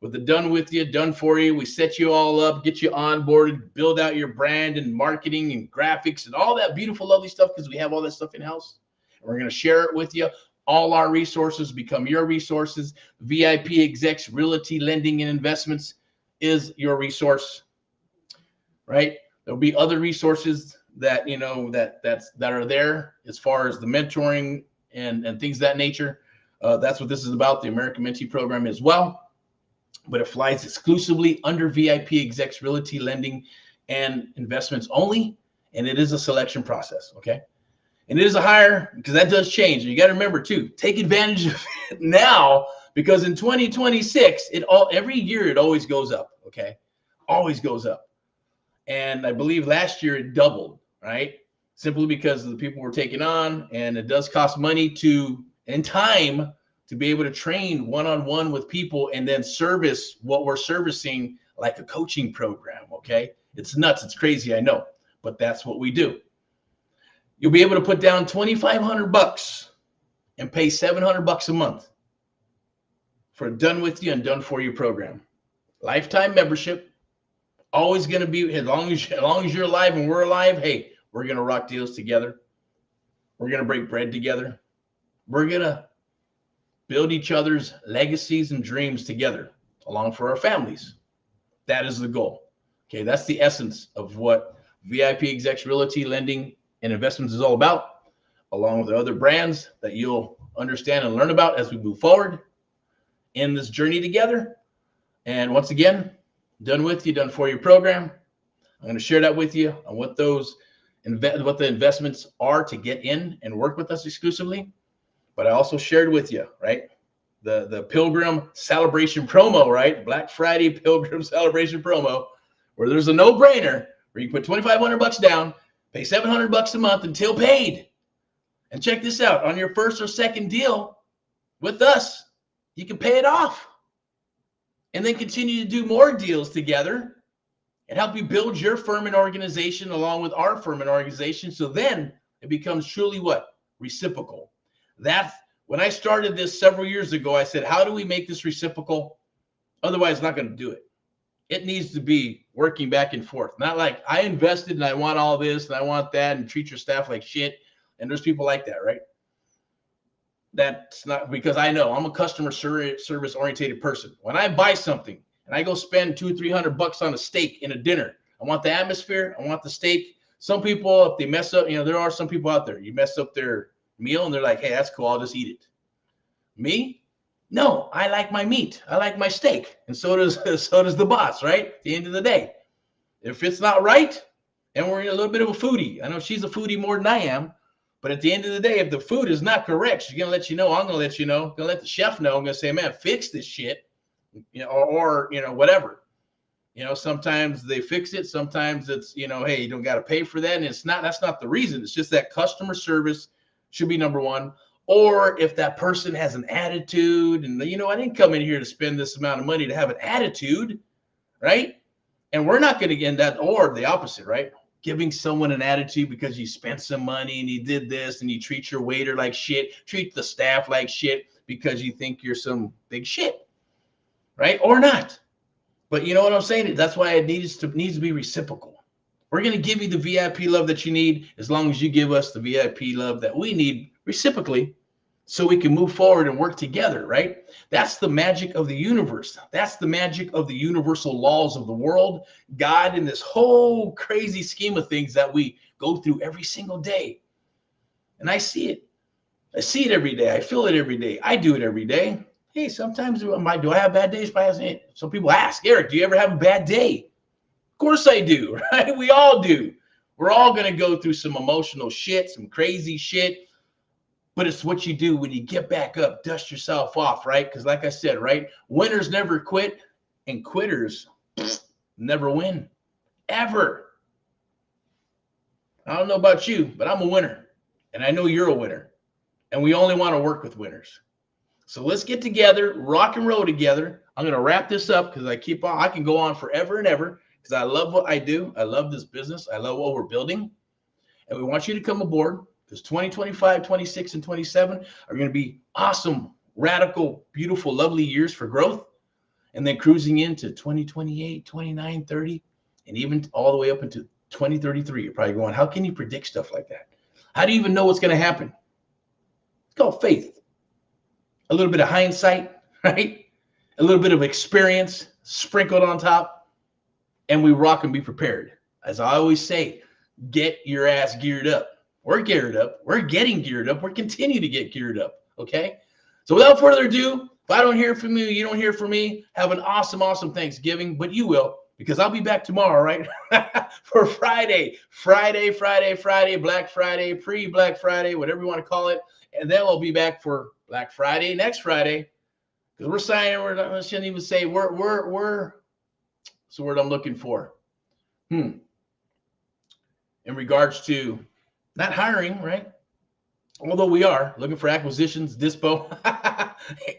With the done with you, done for you, we set you all up, get you onboarded, build out your brand and marketing and graphics and all that beautiful, lovely stuff, because we have all that stuff in-house. We're going to share it with you. All our resources become your resources. VIPeXecs Realty Lending and Investments is your resource, right? There'll be other resources that that are there as far as the mentoring and things of that nature. That's what this is about, the American Mentee Program as well. But it flies exclusively under VIPeXecs Realty Lending and Investments only, and it is a selection process, okay? And it is a hire, because that does change. And you got to remember too, take advantage of it now, because in 2026, every year it always goes up, okay? Always goes up. And I believe last year it doubled, right? Simply because of the people we're taking on, and it does cost money and time to be able to train one-on-one with people and then service what we're servicing like a coaching program, okay? It's nuts, it's crazy, I know, but that's what we do. You'll be able to put down $2,500 and pay $700 a month for a done with you and done for you program. Lifetime membership, always going to be, as long as you're alive and we're alive, hey, we're going to rock deals together. We're going to break bread together. We're going to build each other's legacies and dreams together along for our families. That is the goal. Okay, that's the essence of what VIPeXecs Realty Lending and Investments is all about, along with the other brands that you'll understand and learn about as we move forward in this journey together. And once again, done with you, done for you program. I'm going to share that with you on what the investments are to get in and work with us exclusively. But I also shared with you, right, the Pilgrim Celebration promo, right? Black Friday Pilgrim Celebration promo, where there's a no-brainer where you put $2,500 down, pay $700 a month until paid. And check this out, on your first or second deal with us, you can pay it off and then continue to do more deals together and help you build your firm and organization along with our firm and organization. So then it becomes truly what? Reciprocal. That's when I started this several years ago, I said, how do we make this reciprocal? Otherwise, it's not going to do it. It needs to be working back and forth. Not like I invested and I want all this and I want that and treat your staff like shit. And there's people like that, right? That's not, because I know I'm a customer service oriented person. When I buy something and I go spend $200-300 on a steak in a dinner, I want the atmosphere. I want the steak. Some people, if they mess up, there are some people out there, you mess up their meal and they're like, hey, that's cool, I'll just eat it. Me? No, I like my meat. I like my steak. And so does the boss, right? At the end of the day. If it's not right, and we're in a little bit of a foodie. I know she's a foodie more than I am, but at the end of the day, if the food is not correct, she's going to let you know, I'm going to let you know, going to let the chef know, I'm going to say, man, fix this shit, or whatever. Sometimes they fix it. Sometimes it's, hey, you don't got to pay for that. And that's not the reason. It's just that customer service should be number one. Or if that person has an attitude and, I didn't come in here to spend this amount of money to have an attitude, right? And we're not going to get that, or the opposite, right? Giving someone an attitude because you spent some money and you did this and you treat your waiter like shit, treat the staff like shit because you think you're some big shit. right? Or not. But you know what I'm saying? That's why it needs to be reciprocal. We're going to give you the VIP love that you need as long as you give us the VIP love that we need reciprocally so we can move forward and work together, right? That's the magic of the universe. That's the magic of the universal laws of the world, God, and this whole crazy scheme of things that we go through every single day. And I see it. I see it every day. I feel it every day. I do it every day. Hey, sometimes do I have bad days? Some people ask, Eric, do you ever have a bad day? Of course I do, right? We all do. We're all going to go through some emotional shit, some crazy shit. But it's what you do when you get back up, dust yourself off, right? Because like I said, right, winners never quit and quitters never win, ever. I don't know about you, but I'm a winner. And I know you're a winner. And we only want to work with winners. So let's get together, rock and roll together. I'm going to wrap this up because I can go on forever and ever because I love what I do. I love this business. I love what we're building. And we want you to come aboard because 2025, 26, and 27 are going to be awesome, radical, beautiful, lovely years for growth. And then cruising into 2028, 29, 30, and even all the way up into 2033. You're probably going, how can you predict stuff like that? How do you even know what's going to happen? It's called faith. A little bit of hindsight, right? A little bit of experience sprinkled on top, and we rock and be prepared. As I always say, get your ass geared up. We're geared up. We're getting geared up. We're continuing to get geared up, okay? So without further ado, if I don't hear from you, you don't hear from me, have an awesome, awesome Thanksgiving, but you will because I'll be back tomorrow, right? For Friday, Black Friday, pre-Black Friday, whatever you want to call it. And then we'll be back for Black Friday, next Friday, because I shouldn't even say what's the word I'm looking for? In regards to not hiring, right? Although we are looking for acquisitions, dispo,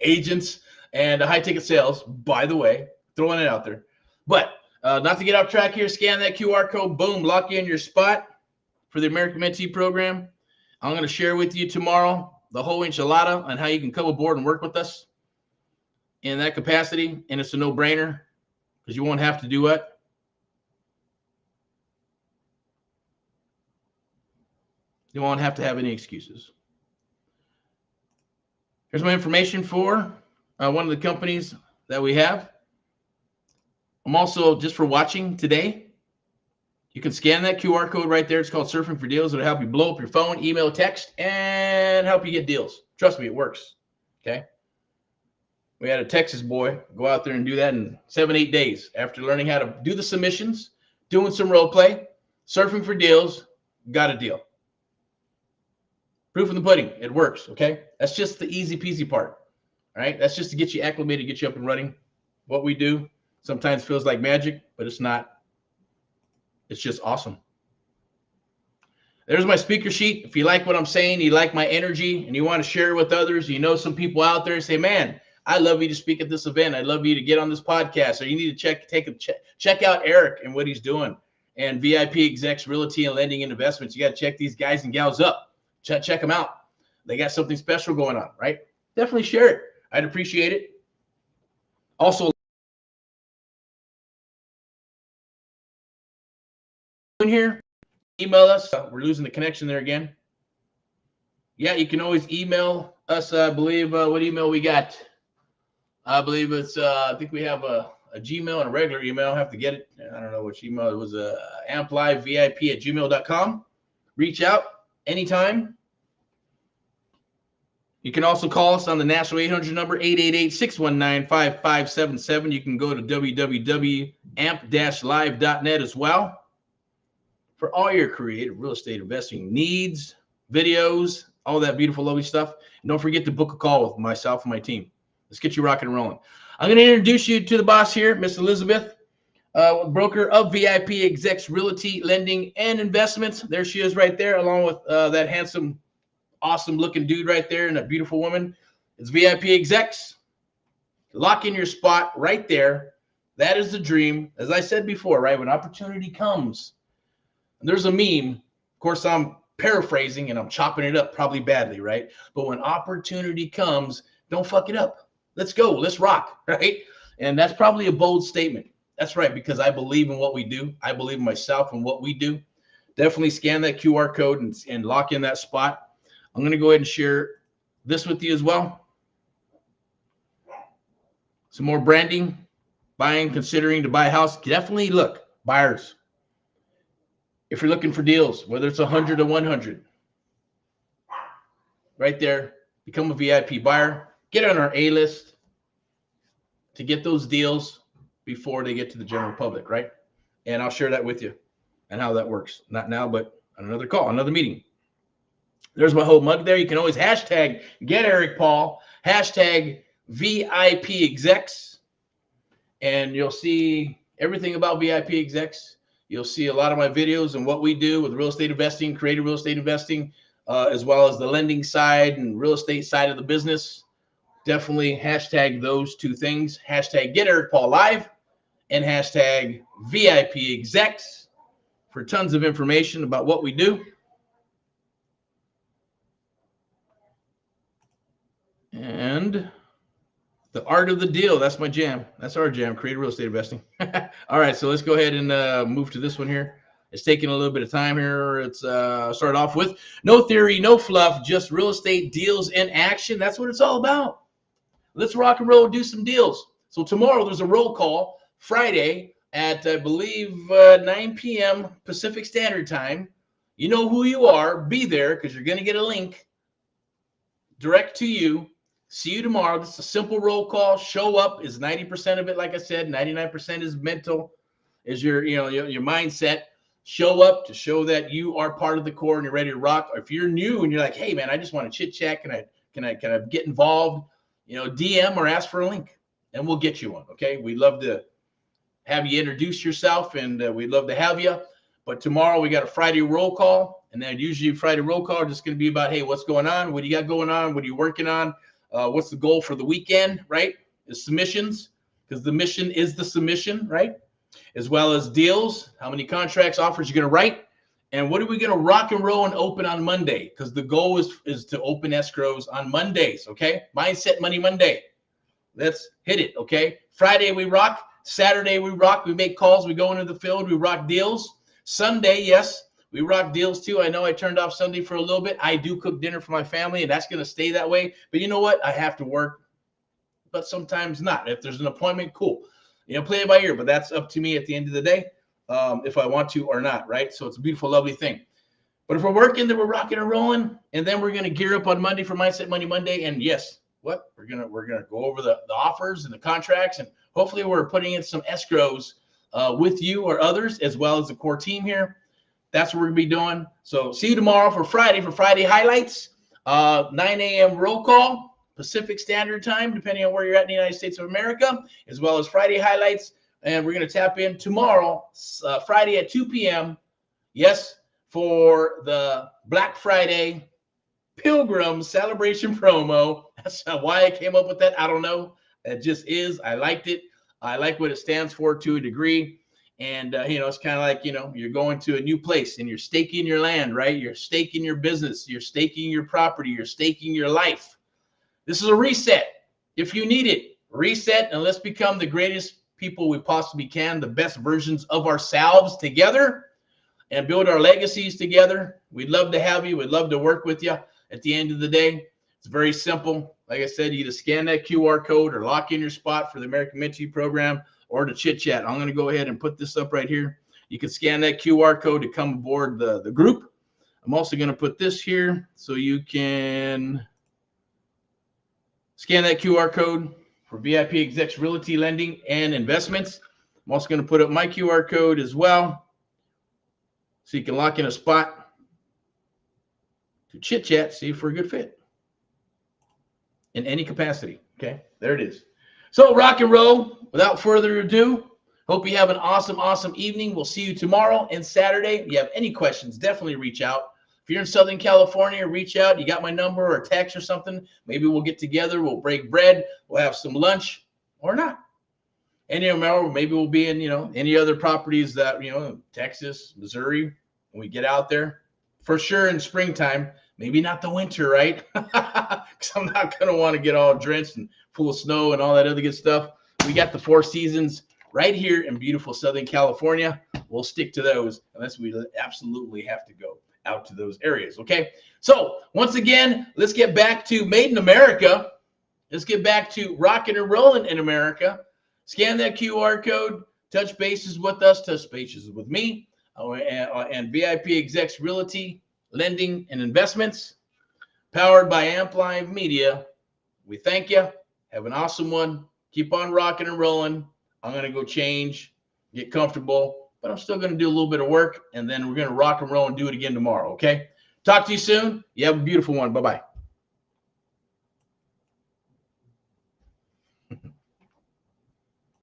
agents, and high ticket sales, by the way, throwing it out there. But not to get off track here, scan that QR code, boom, lock you in your spot for the American Mentee Program. I'm going to share with you tomorrow the whole enchilada on how you can come aboard and work with us in that capacity. And it's a no-brainer because you won't have to do what? You won't have to have any excuses. Here's my information for one of the companies that we have. I'm also, just for watching today, you can scan that QR code right there. It's called Surfing for Deals. It'll help you blow up your phone, email, text, and help you get deals. Trust me, it works. Okay. We had a Texas boy go out there and do that in 7-8 days after learning how to do the submissions, doing some role play, surfing for deals, got a deal. Proof in the pudding. It works. Okay. That's just the easy peasy part. All right. That's just to get you acclimated, get you up and running. What we do sometimes feels like magic, but it's not. It's just awesome. There's my speaker sheet. If you like what I'm saying, you like my energy, and you want to share it with others, you know some people out there say, man, I love you to speak at this event. I'd love you to get on this podcast. Or you need to check out Erick and what he's doing. And VIPeXecs, Realty and Lending and Investments. You got to check these guys and gals up. Check them out. They got something special going on, right? Definitely share it. I'd appreciate it. Also, in here, email us. We're losing the connection there again. Yeah, you can always email us. I believe what email we got. I believe it's. I think we have a Gmail and a regular email. I have to get it. I don't know which email it was. amplivip@gmail.com. Reach out anytime. You can also call us on the national 800 number, 888-619-5577. You can go to www.amp-live.net as well for all your creative real estate investing needs, videos, all that beautiful, lovely stuff. And don't forget to book a call with myself and my team. Let's get you rocking and rolling. I'm going to introduce you to the boss here, Miss Elizabeth, broker of VIPeXecs Realty, Lending, and Investments. There she is right there, along with that handsome, awesome looking dude right there and a beautiful woman. It's VIPeXecs. Lock in your spot right there. That is the dream. As I said before, right, when opportunity comes, and there's a meme, of course I'm paraphrasing and I'm chopping it up probably badly, right? But when opportunity comes, don't fuck it up. Let's go. Let's rock, right? And that's probably a bold statement. That's right, because I believe in what we do. I believe in myself and what we do. Definitely scan that QR code and lock in that spot. I'm going to go ahead and share this with you as well. Some more branding, buying, considering to buy a house. Definitely look, buyers. If you're looking for deals, whether it's 100 or 100, right there, become a VIP buyer. Get on our A list to get those deals before they get to the general public, right? And I'll share that with you and how that works. Not now, but on another call, another meeting. There's my whole mug there. You can always hashtag get Erick Paul, hashtag VIPeXecs, and you'll see everything about VIPeXecs. You'll see a lot of my videos and what we do with real estate investing, creative real estate investing, as well as the lending side and real estate side of the business. Definitely hashtag those two things. Hashtag get Erick Paul live and hashtag VIPeXecs for tons of information about what we do. And the art of the deal, that's my jam. That's our jam, creative real estate investing. All right, so let's go ahead and move to this one here. It's taking a little bit of time here. It's start off with no theory, no fluff, just real estate deals in action. That's what it's all about. Let's rock and roll and do some deals. So tomorrow there's a roll call, Friday at, I believe, 9 p.m. Pacific Standard Time. You know who you are. Be there because you're going to get a link direct to you. See you tomorrow. This is a simple roll call. Show up is 90% of it. Like I said, 99% is mental, is your mindset. Show up to show that you are part of the core and you're ready to rock. Or if you're new and you're like, hey man, I just want to chit chat. Can I get involved? DM or ask for a link and we'll get you one. Okay. We'd love to have you introduce yourself and we'd love to have you. But tomorrow we got a Friday roll call, and then usually Friday roll call is just going to be about, hey, what's going on? What do you got going on? What are you working on? What's the goal for the weekend, right? Is submissions, because the mission is the submission, right? As well as deals, how many contracts, offers you're going to write, and what are we going to rock and roll and open on Monday? Because the goal is to open escrows on Mondays, okay? Mindset Money Monday. Let's hit it, okay? Friday we rock. Saturday we rock. We make calls. We go into the field. We rock deals. Sunday, yes, we rock deals too. I know I turned off Sunday for a little bit. I do cook dinner for my family, and that's going to stay that way. But you know what? I have to work, but sometimes not. If there's an appointment, cool. Play it by ear, but that's up to me at the end of the day, if I want to or not, right? So it's a beautiful, lovely thing. But if we're working, then we're rocking and rolling, and then we're going to gear up on Monday for Mindset Money Monday. And yes, we're gonna go over the offers and the contracts, and hopefully we're putting in some escrows with you or others, as well as the core team here. That's what we're gonna be doing. So see you tomorrow for Friday highlights. 9 a.m. roll call, Pacific Standard Time, depending on where you're at in the United States of America, as well as Friday highlights. And we're gonna tap in tomorrow, Friday at 2 p.m. Yes, for the Black Friday Pilgrim Celebration promo. That's why I came up with that. I don't know. It just is. I liked it. I like what it stands for to a degree. And, it's kind of like, you're going to a new place and you're staking your land, right? You're staking your business. You're staking your property. You're staking your life. This is a reset. If you need it, reset, and let's become the greatest people we possibly can, the best versions of ourselves together, and build our legacies together. We'd love to have you. We'd love to work with you. At the end of the day, it's very simple. Like I said, you either scan that QR code or lock in your spot for the American Mentee Program or to chit chat. I'm going to go ahead and put this up right here. You can scan that QR code to come aboard the group. I'm also going to put this here so you can scan that QR code for VIPeXecs Realty Lending and Investments. I'm also going to put up my QR code as well so you can lock in a spot to chit chat, see if we're a good fit in any capacity. Okay, there it is. So rock and roll. Without further ado, hope you have an awesome evening. We'll see you tomorrow and Saturday. If you have any questions, definitely reach out. If you're in Southern California, reach out. You got my number or text or something. Maybe we'll get together. We'll break bread. We'll have some lunch or not. And maybe we'll be in any other properties that Texas, Missouri, when we get out there. For sure in springtime. Maybe not the winter, right? Because I'm not going to want to get all drenched and full of snow and all that other good stuff. we got the Four Seasons right here in beautiful Southern California. We'll stick to those unless we absolutely have to go out to those areas. Okay. So once again, let's get back to Made in America. Let's get back to rocking and rolling in America. Scan that QR code, touch bases with us, touch bases with me, and VIPeXecs Realty, Lending, and Investments, powered by Amplify Media. We thank you. Have an awesome one. Keep on rocking and rolling. I'm going to go change, get comfortable, but I'm still going to do a little bit of work, and then we're going to rock and roll and do it again tomorrow, okay? Talk to you soon. You have a beautiful one. Bye-bye.